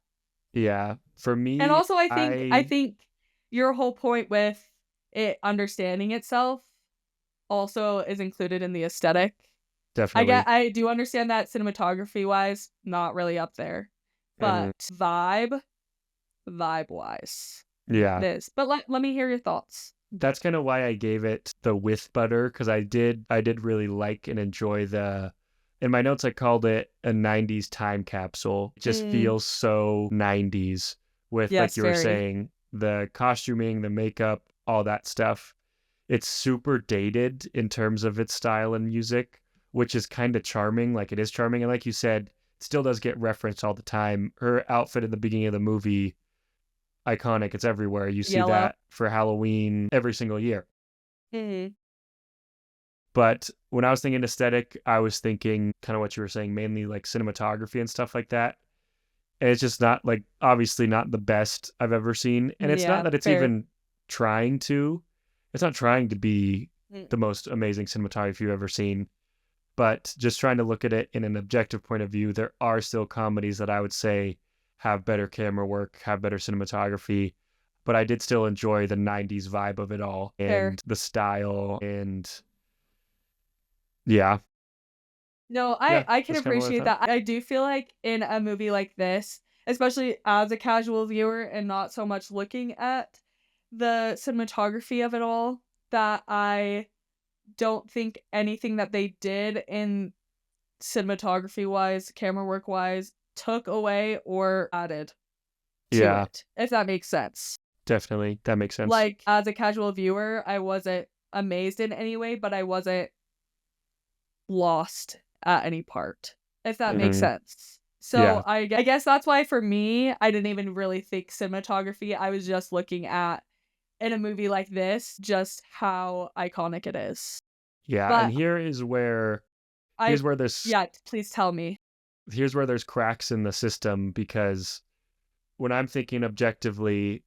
Yeah. For And me, also I think your whole point with it understanding itself also is included in the aesthetic. definitely. I do understand that cinematography-wise, not really up there, Hmm. but vibe-wise, it Yeah. is. But let me hear your thoughts. That's kind of why I gave it the with butter because I did really like and enjoy the in my notes I called it a 90s time capsule. It just Mm, feels so 90s with like yes, you were very. saying, the costuming, the makeup, all that stuff. It's super dated in terms of its style and music, which is kind of charming. Like it is charming and like you said, it still does get referenced all the time. Her outfit in the beginning of the movie iconic. It's everywhere. You see Yellow. that for Halloween every single year. Mhm. But when I was thinking aesthetic, I was thinking kind of what you were saying, mainly like cinematography and stuff like that. And it's just not like obviously not the best I've ever seen. And it's not Yeah, that it's fair. even trying to, it's not trying to be Mm, the most amazing cinematography you've ever seen. But just trying to look at it in an objective point of view, there are still comedies that I would say have better camera work, have better cinematography. But I did still enjoy the 90s vibe of it all fair. and the style. And yeah, No, yeah, I can that's kind of what I appreciate thought. that. I do feel like in a movie like this, especially as a casual viewer and not so much looking at the cinematography of it all, that I don't think anything that they did in cinematography wise, camera work wise, took away or added to Yeah, it, if that makes sense. definitely. That makes sense. Like, as a casual viewer, I wasn't amazed in any way, but I wasn't lost at any part, if that makes Hmm. sense. So Yeah. I guess that's why for me, I didn't even really think cinematography. I was just looking at in a movie like this, just how iconic it is. Yeah. And But here's I where there's yeah, please tell me. here's where there's cracks in the system, because when I'm thinking objectively,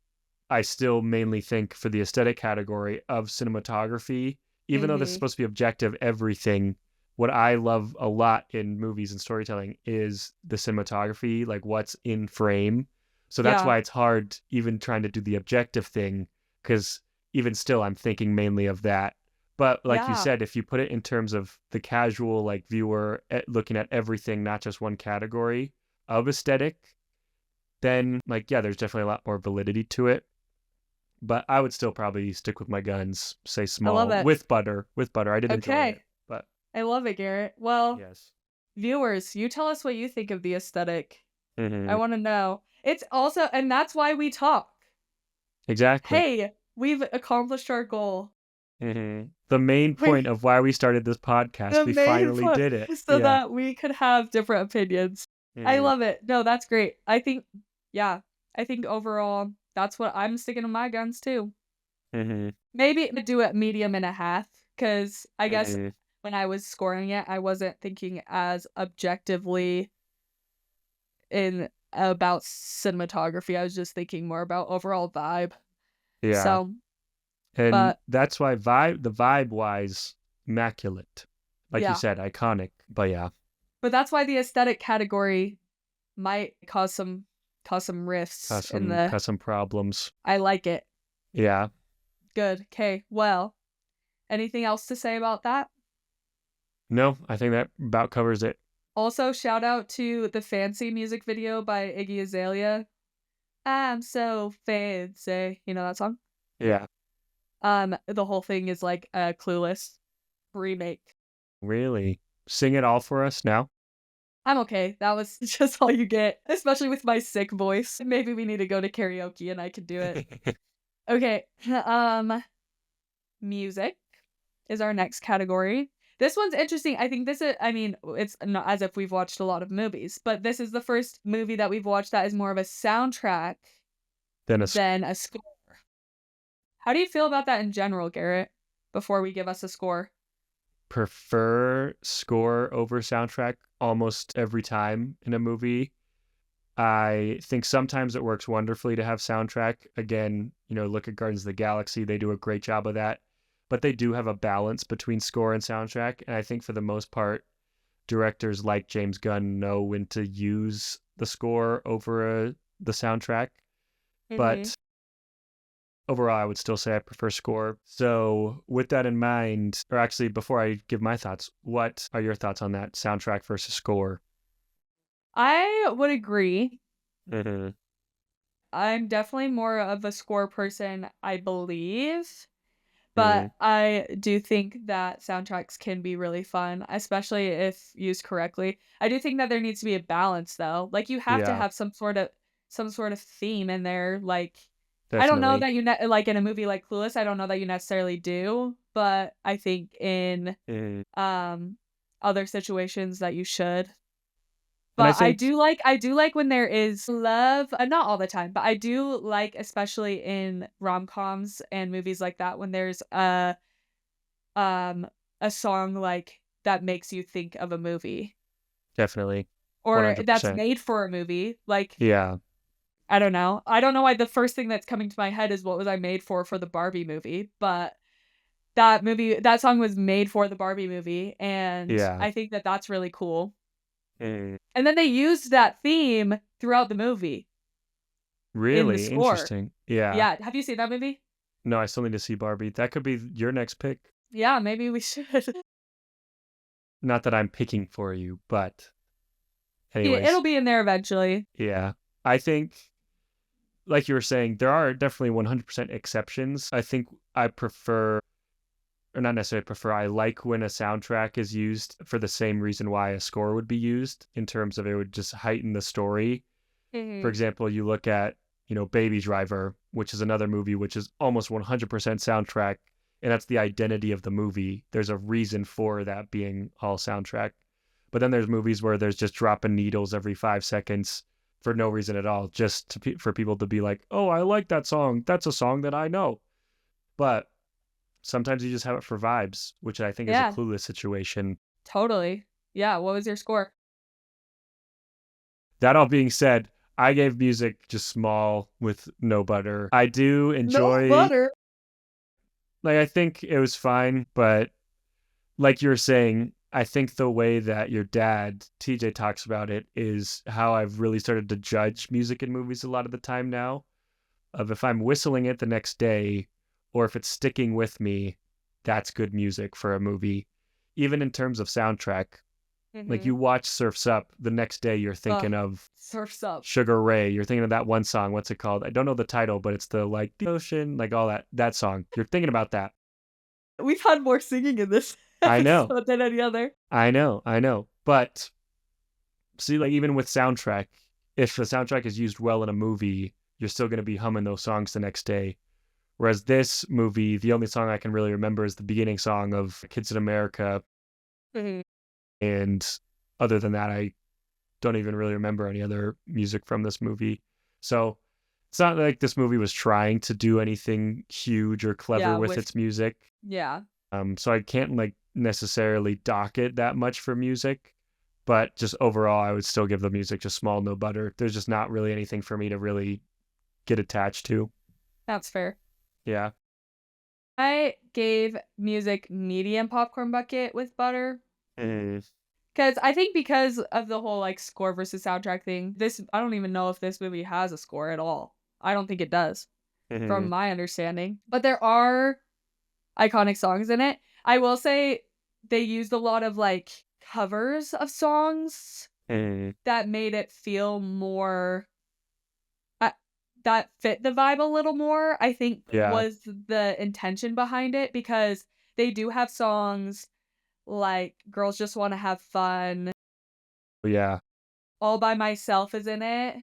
I still mainly think for the aesthetic category of cinematography, even though this is Mhm. supposed to be objective, everything. What I love a lot in movies and storytelling is the cinematography, like what's in frame. So that's Yeah. why it's hard even trying to do the objective thing, because even still, I'm thinking mainly of that. But like you Yeah. said, if you put it in terms of the casual like viewer looking at everything, not just one category of aesthetic, then like yeah, there's definitely a lot more validity to it. But I would still probably stick with my guns, say I love small it. with butter. With butter, I did enjoy Okay. it, but I love it, Garrett. Well, yes. viewers, you tell us what you think of the aesthetic. I Hmm. wanna know. It's also and that's why we talk. Exactly. Hey, we've accomplished our goal. The main point We of why we started this podcast, the we main finally point did it. so Yeah. that we could have different opinions. I Hmm. love it. No, that's great. I think yeah, I think overall, that's what I'm sticking to my guns too. Hmm. Maybe do it medium and a half, because I guess Hmm. when I was scoring it, I wasn't thinking as objectively in about cinematography. I was just thinking more about overall vibe. Yeah. So, And but that's why the vibe wise, immaculate. Like you yeah. said, iconic. But yeah, But that's why the aesthetic category might cause some rifts in the got some problems. I like it. Yeah. Good. Okay. Well, anything else to say about that? No, I think that about covers it. Also, shout out to the Fancy music video by Iggy Azalea. I'm so fancy. You know that song? Yeah. The whole thing is like a Clueless remake. Really? Sing it all for us now? I'm okay. That was just all you get, especially with my sick voice. Maybe we need to go to karaoke and I can do it. Okay. Music is our next category. This one's interesting. I think this is, I mean, it's not as if we've watched a lot of movies, but this is the first movie that we've watched that is more of a soundtrack Then than a score. How do you feel about that in general, Garrett? Before we give us a score. prefer score over soundtrack almost every time in a movie. I think sometimes it works wonderfully to have soundtrack. Again, look at Guardians of the Galaxy, they do a great job of that. But they do have a balance between score and soundtrack. And I think for the most part, directors like James Gunn know when to use the score over the soundtrack. Mhm. But overall, I would still say I prefer score. So, with that in mind, or actually, before I give my thoughts, what are your thoughts on that soundtrack versus score? I would agree. Hmm. I'm definitely more of a score person, I believe. Hmm. But I do think that soundtracks can be really fun, especially if used correctly. I do think that there needs to be a balance though. Like you have to Yeah, have some sort of theme in there. Like I don't know definitely. that like in a movie like Clueless, I don't know that you necessarily do, but I think in Hmm. um other situations that you should. And I But think I do like when there is love, not all the time, but I do like, especially in rom-coms and movies like that, when there's um, a song, like, that makes you think of a movie, definitely or that's 100%. made for a movie, like, Yeah. I don't know. I don't know why the first thing that's coming to my head is What Was I Made For the Barbie movie, but that song was made for the Barbie movie, and Yeah. I think that that's really cool. Mm. And then they used that theme throughout the movie in the Really score. interesting. Yeah. Yeah, have you seen that movie? No, I still need to see Barbie. That could be your next pick. Yeah, maybe we should. Not that I'm picking for you, but Yeah, it'll anyways, be in there eventually. yeah. I think, like you were saying, there are definitely 100% exceptions. I think I prefer, or not necessarily prefer, I like when a soundtrack is used for the same reason why a score would be used, in terms of it would just heighten the story. For Mhm. example, you look at, Baby Driver, which is another movie which is almost 100% soundtrack. and that's the identity of the movie. There's a reason for that being all soundtrack. But then there's movies where there's just dropping needles every 5 seconds for no reason at all, just for people to be like, oh, I like that song. That's a song that I know. But sometimes you just have it for vibes, which I think is a Yeah, Clueless situation. totally. Yeah, what was your score? That all being said, I gave music just small with no butter. I do No enjoy, butter. like, I think it was fine, but like you were saying, I think the way that your dad, TJ, talks about it is how I've really started to judge music in movies a lot of the time now. Of if I'm whistling it the next day or if it's sticking with me, that's good music for a movie. Even in terms of soundtrack, like Mhm. you watch Surf's Up, the next day you're Ugh, thinking of Surf's Up. Sugar Ray. You're thinking of that one song. What's it called? I don't know the title, but it's the like the ocean, like all that song. You're thinking about that. We've had more singing in this I know. episode than any other. I know. But see, like even with soundtrack, if the soundtrack is used well in a movie, you're still going to be humming those songs the next day. Whereas this movie, the only song I can really remember is the beginning song of Kids in America. Mhm. And other than that, I don't even really remember any other music from this movie. So it's not like this movie was trying to do anything huge or clever Yeah, with with its music. yeah. So I can't like necessarily dock it that much for music, but just overall, I would still give the music just small, no butter. There's just not really anything for me to really get attached to. That's fair. Yeah. I gave music medium popcorn bucket with butter. Mm-hmm. Because I think because of the whole, like, score versus soundtrack thing, this I don't even know if this movie has a score at all. I don't think it does, Mm-hmm. from my understanding. But there are iconic songs in it. I will say they used a lot of, like, covers of songs Mm-hmm. that made it feel more uh, that fit the vibe a little more, I think Yeah. was the intention behind it, because they do have songs like Girls Just Wanna Have Fun, Yeah. All By Myself is in it.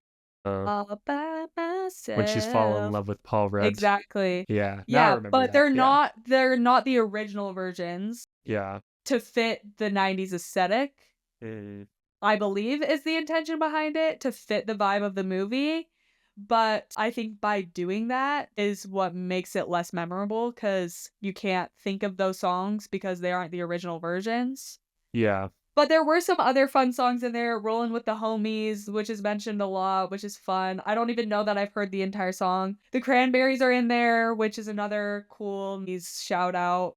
Uh, All by when she's fallen in myself. love with Paul Rudd. Exactly. Yeah. Now I Yeah, remember but that. Yeah. they're not the original versions Yeah. to fit the 90s aesthetic, Mm-hmm. I believe is the intention behind it, to fit the vibe of the movie, but I think by doing that is what makes it less memorable, because you can't think of those songs because they aren't the original versions. Yeah. But there were some other fun songs in there, "Rollin' with the Homies," which is mentioned a lot, which is fun. I don't even know that I've heard the entire song. The Cranberries are in there, which is another cool '90s shout out.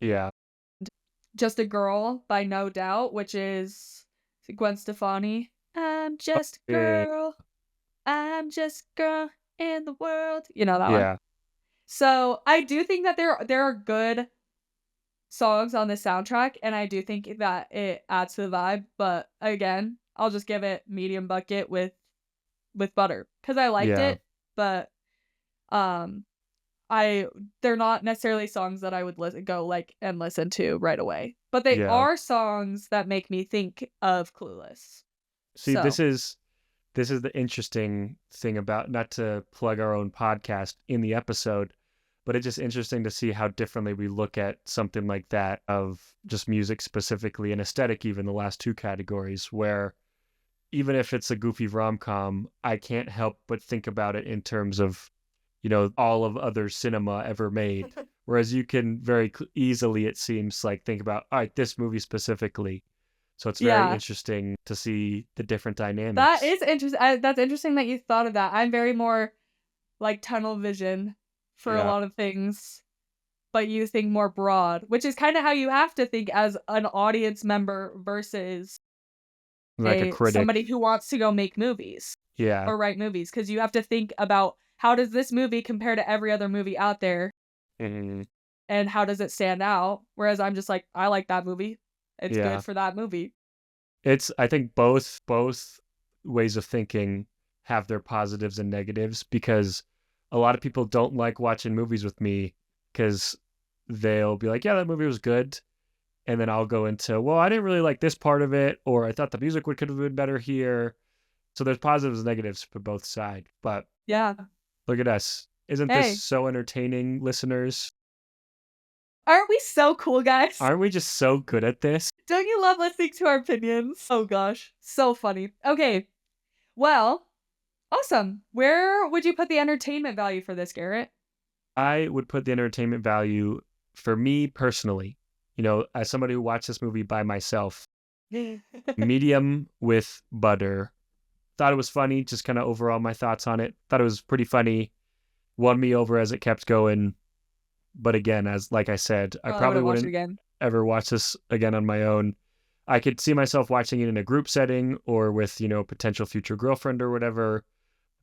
Yeah. "Just a Girl" by No Doubt, which is Gwen Stefani. "I'm Oh, just a yeah. girl, I'm just a girl in the world." You know that one? Yeah. So, I do think that there are good songs on the soundtrack, and I do think that it adds to the vibe, but again, I'll just give it medium bucket with butter, because I liked Yeah. it, but, um, I they're not necessarily songs that I would go, like, and listen to right away, but they Yeah. are songs that make me think of Clueless. See, So this is the interesting thing about, not to plug our own podcast in the episode, but it's just interesting to see how differently we look at something like that, of just music specifically and aesthetic, even the last two categories, where even if it's a goofy rom-com, I can't help but think about it in terms of, all of other cinema ever made. Whereas you can very easily, it seems like, think about, all right, this movie specifically. So it's very yeah, interesting to see the different that dynamics. is interesting. That's interesting that you thought of that. I'm very more, like, tunnel vision for a Yeah. lot of things. But you think more broad, which is kinda how you have to think as an audience member versus Like a a critic. somebody who wants to go make movies Yeah. or write movies, because you have to think about how does this movie compare to every other movie out there, Mhm. and how does it stand out? Whereas I'm just like, "I like that movie. It's good Yeah. for that movie." I think both ways of thinking have their positives and negatives, because a lot of people don't like watching movies with me because they'll be like, yeah, that movie was good. And then I'll go into, well, I didn't really like this part of it, or I thought the music could have been better here. So there's positives and negatives for both sides. But Yeah. look at us. Isn't this Hey, so entertaining, listeners? Aren't we so cool, guys? Aren't we just so good at this? Don't you love listening to our opinions? Oh gosh, so funny. Okay, well, awesome. Where would you put the entertainment value for this, Garrett? I would put the entertainment value for me personally, you know, as somebody who watched this movie by myself, medium with butter. Thought it was funny, just kind of overall my thoughts on it. Thought it was pretty funny. Won me over as it kept going. But again, as like I said, I Probably probably wouldn't watch it wouldn't again. ever watch this again on my own. I could see myself watching it in a group setting or with, you know, potential future girlfriend or whatever.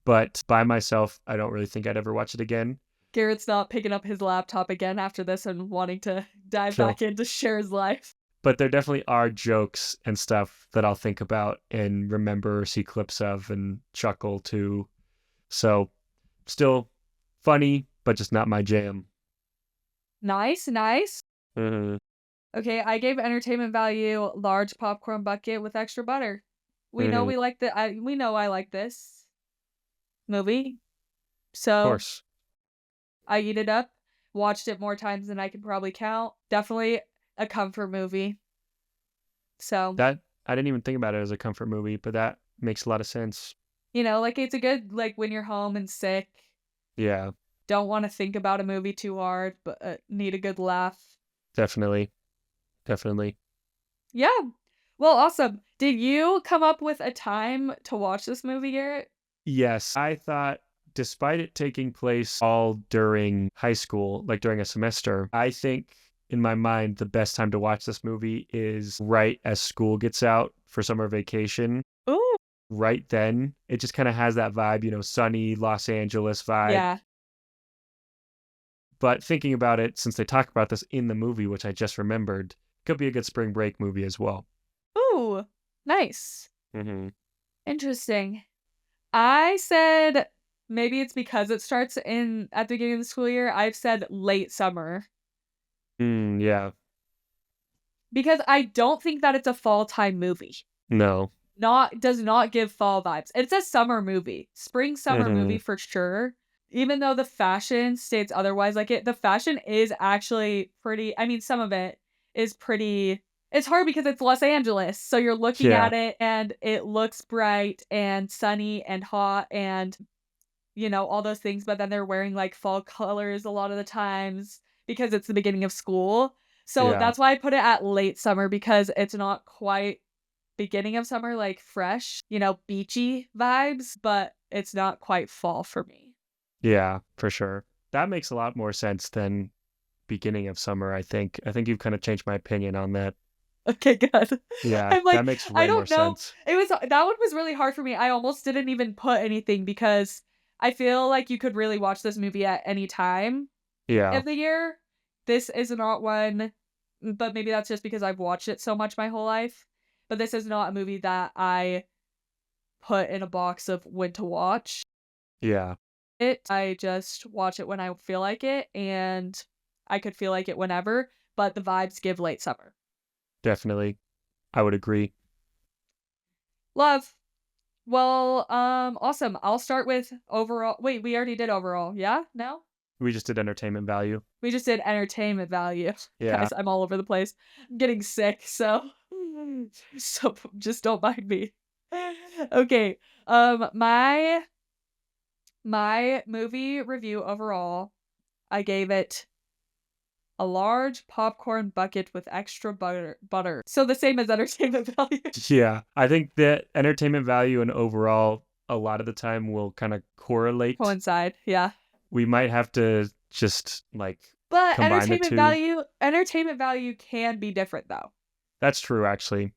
But by myself, I don't really think I'd ever watch it again. Garrett's not picking up his laptop again after this and wanting to dive So, back in to share his life. but there definitely are jokes and stuff that I'll think about and remember or see clips of and chuckle to. So, still funny, but just not my jam. Nice, nice. Mm-hmm. Okay, I gave entertainment value large popcorn bucket with extra butter. We know Mm-hmm. we like the we know I like this movie. Of So course. I eat it up. Watched it more times than I can probably count. Definitely a comfort movie. So, That I didn't even think about it as a comfort movie, but that makes a lot of sense. like it's a good like when you're home and sick, Yeah, don't want to think about a movie too hard, but need a good laugh. definitely. Definitely. Yeah. Well, awesome. Did you come up with a time to watch this movie, Garrett? Yes, I thought despite it taking place all during high school, like during a semester, I think in my mind the best time to watch this movie is right as school gets out for summer vacation. Ooh. Right then, it just kind of has that vibe, you know, sunny Los Angeles vibe. Yeah. But thinking about it, since they talk about this in the movie, which I just remembered, could be a good spring break movie as well. Ooh. Nice. Mm-hmm. Interesting. I said maybe it's because it starts in at the beginning of the school year. I've said late summer Yeah. because I don't think that it's a fall time movie. No. Not does not give fall vibes. It's a summer movie. Spring summer Mm-hmm. movie for sure. Even though the fashion states otherwise, like the fashion is actually pretty. I mean, some of it is pretty. It's hard because it's Los Angeles. So you're looking Yeah. at it and it looks bright and sunny and hot and all those things, but then they're wearing like fall colors a lot of the times because it's the beginning of school. So Yeah. that's why I put it at late summer because it's not quite beginning of summer, like fresh, beachy vibes, but it's not quite fall for me. Yeah, for sure. That makes a lot more sense than beginning of summer, I think. I think you've kind of changed my opinion on that. Okay, good. Yeah, I'm that like, makes I way more don't know. sense. That one was really hard for me. I almost didn't even put anything because I feel like you could really watch this movie at any time Yeah, of the year. This is not one, but maybe that's just because I've watched it so much my whole life. But this is not a movie that I put in a box of when to watch yeah, it. I just watch it when I feel like it, and I could feel like it whenever, but the vibes give late summer. definitely. I would agree. Love. Well, awesome. I'll start with overall. Wait, we already did overall. Yeah? No? We just did entertainment value. We just did entertainment value. Yeah, Guys, I'm all over the place. I'm getting sick, so just don't mind me. Okay. My movie review overall, I gave it a large popcorn bucket with extra butter. So the same as entertainment value. yeah. I think that entertainment value and overall, a lot of the time will kind of correlate. Coincide, yeah. We might have to just like But combine the two. entertainment value can be different though. That's true, actually.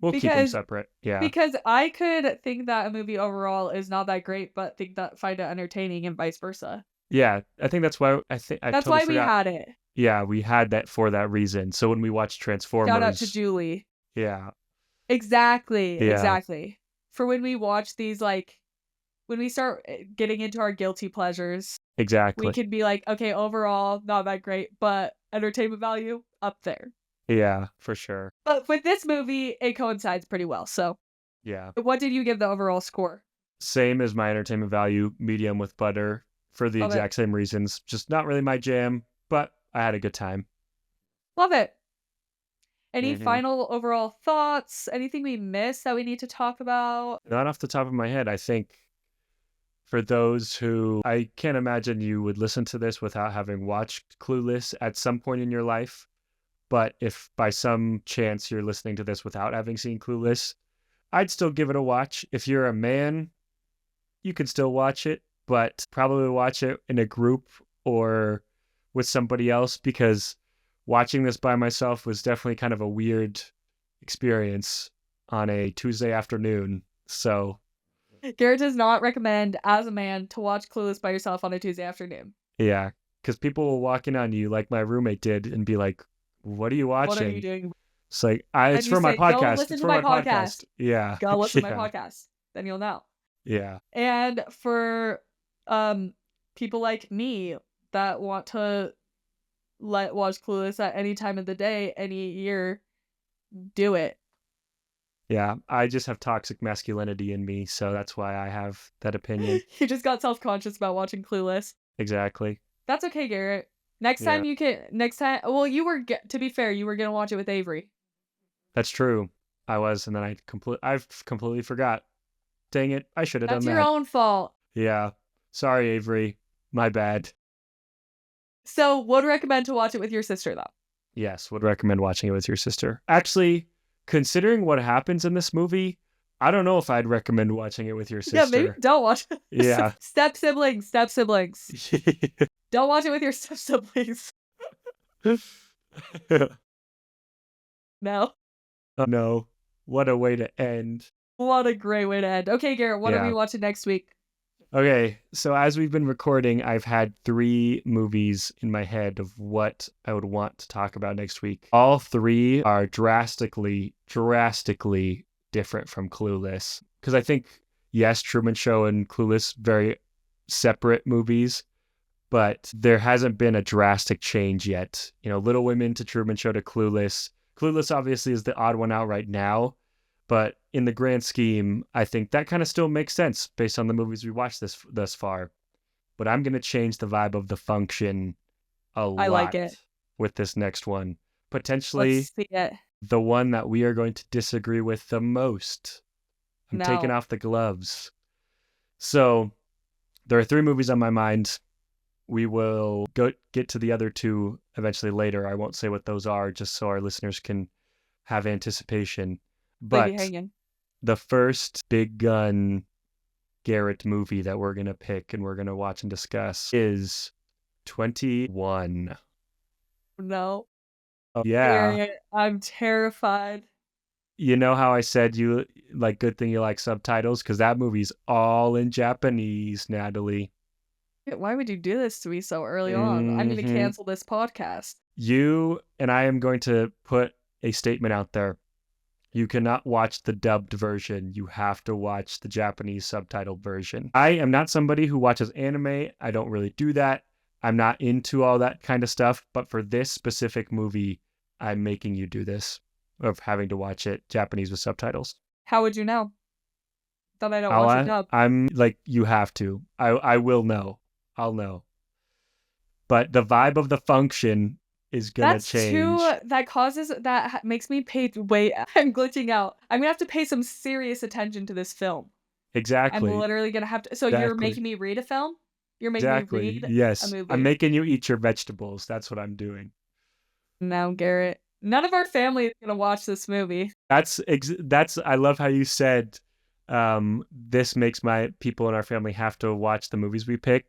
We'll keep them Because separate. Yeah. because I could think that a movie overall is not that great, but find it entertaining and vice versa. Yeah, I think that's why I think I That's totally why we forgot. had it. Yeah, we had that for that reason. So when we watched Shout out to Transformers, Julie. yeah, Exactly, yeah, exactly. For when we watch these, like, when we start getting into our guilty pleasures, we exactly. can be like, okay, overall, not that great, but entertainment value, up there. Yeah, for sure. But with this movie, it coincides pretty well. So, Yeah. what did you give the overall score? Same as my entertainment value, medium with butter for the Love it. exact same reasons. Just not really my jam, but I had a good time. Love it. Any Hmm. final overall thoughts? Anything we missed that we need to talk about? Not off the top of my head. I think for those who, I can't imagine you would listen to this without having watched Clueless at some point in your life. But if by some chance you're listening to this without having seen Clueless, I'd still give it a watch. If you're a man, you can still watch it, but probably watch it in a group or with somebody else, because watching this by myself was definitely kind of a weird experience on a Tuesday afternoon. So, Garrett does not recommend, as a man, to watch Clueless by yourself on a Tuesday afternoon. yeah, because people will walk in on you like my roommate did and be like, "What are you What are you watching?" doing? It's like, And it's you for my say, "Go podcast. listen It's to for my my podcast. podcast. Yeah. Go listen to my Yeah. podcast." Then you'll know. Yeah. And for um people like me that want to watch Clueless at any time of the day, any year, do it. Yeah. I just have toxic masculinity in me. So that's why I have that opinion. You just got self-conscious about watching Clueless. Exactly. That's okay, Garrett. Next Yeah. time you can next time well, you were to be fair, you were going to watch it with Avery. That's true. I was. And then I've completely forgot. Dang it. I should have done That's your that. own fault. Yeah. Sorry, Avery. My bad. So, would recommend to watch it with your sister though. Yes. Would recommend watching it with your sister. Actually, considering what happens in this movie, I don't know if I'd recommend watching it with your Yeah, maybe sister. don't watch it. Yeah. Step siblings, step siblings. Don't watch it with your step siblings. No. Oh no. What a way to end. What a great way to end. Okay, Garrett, what are we Yeah. watching next week? Okay. So as we've been recording, I've had 3 movies in my head of what I would want to talk about next week. All 3 are drastically different from Clueless. Because I think, yes, Truman Show and Clueless, very separate movies, but there hasn't been a drastic change yet. You know, Little Women to Truman Show to Clueless. Clueless obviously is the odd one out right now, but in the grand scheme, I think that kind of still makes sense based on the movies we watched thus far. But I'm going to change the vibe of the function a I like lot it. with this next one. Let's Potentially see it. the one that we are going to disagree with the most. I'm taking No. off the gloves. So there are 3 movies on my mind. We will get to the other 2 eventually later. I won't say what those are, just so our listeners can have anticipation. Leave you But hanging. the first big gun Garrett movie that we're going to pick and we're going to watch and discuss is 21. No. Oh, yeah. Garrett, I'm terrified. You know how I said you like, good thing you like subtitles? Because that movie's all in Japanese, Natalie. Why would you do this to me so early on? I'm going to Hmm. cancel this podcast. You and I am going to put a statement out there. You cannot watch the dubbed version. You have to watch the Japanese subtitled version. I am not somebody who watches anime. I don't really do that. I'm not into all that kind of stuff. But for this specific movie, I'm making you do this, of having to watch it Japanese with subtitles. How would you know that I don't watch it dub? I'm like, you have to. I will know. I'll know. But the vibe of the function is gonna That's too change. that causes that makes me pay wait, I'm glitching out. I'm gonna have to pay some serious attention to this film. I'm Exactly. literally gonna have to. So you're Exactly. making me read a film? You're making me Exactly. read a Yes. I'm movie. making you eat your vegetables. That's what I'm doing. No, Garrett. None of our family is gonna watch this movie. That's I love how you said, this makes my people in our family have to watch the movies we pick.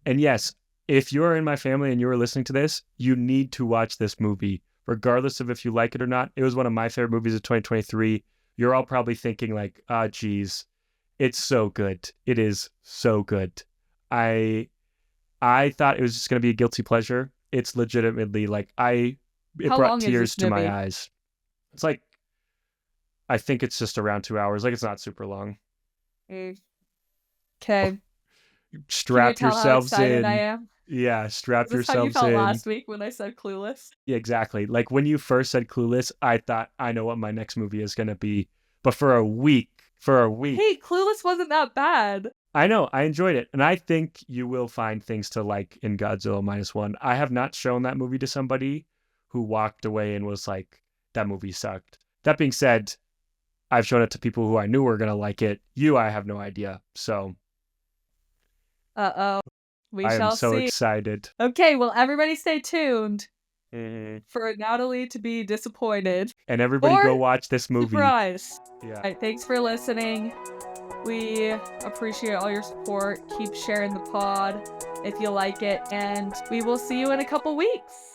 And yes, if you're in my family and you are listening to this, you need to watch this movie, regardless of if you like it or not. It was one of my favorite movies of 2023. You're all probably thinking like, ah, geez, it's so good. It is so good. I I thought it was just gonna be a guilty pleasure. It's legitimately like, it How brought long is tears this to my movie? eyes. It's like, I think it's just around 2 hours. Like, it's not super long. Okay. Can you Strap tell how yourselves excited I in. am? Yeah, strap Is this how you yourselves felt in. last week when I said Clueless? Yeah, exactly. Like when you first said Clueless, I thought I know what my next movie is gonna be. But for a week, Hey, Clueless wasn't that bad. I know I enjoyed it, and I think you will find things to like in Godzilla -1. I have not shown that movie to somebody who walked away and was like, that movie sucked. That being said, I've shown it to people who I knew were going to like it. I have no idea. So Uh-oh. We I am shall so see. excited. Okay, well, everybody stay tuned Mm-hmm. for Natalie to be disappointed. And everybody Or go watch this movie. Surprise. Yeah. All right, thanks for listening. We appreciate all your support. Keep sharing the pod if you like it, and we will see you in a couple weeks.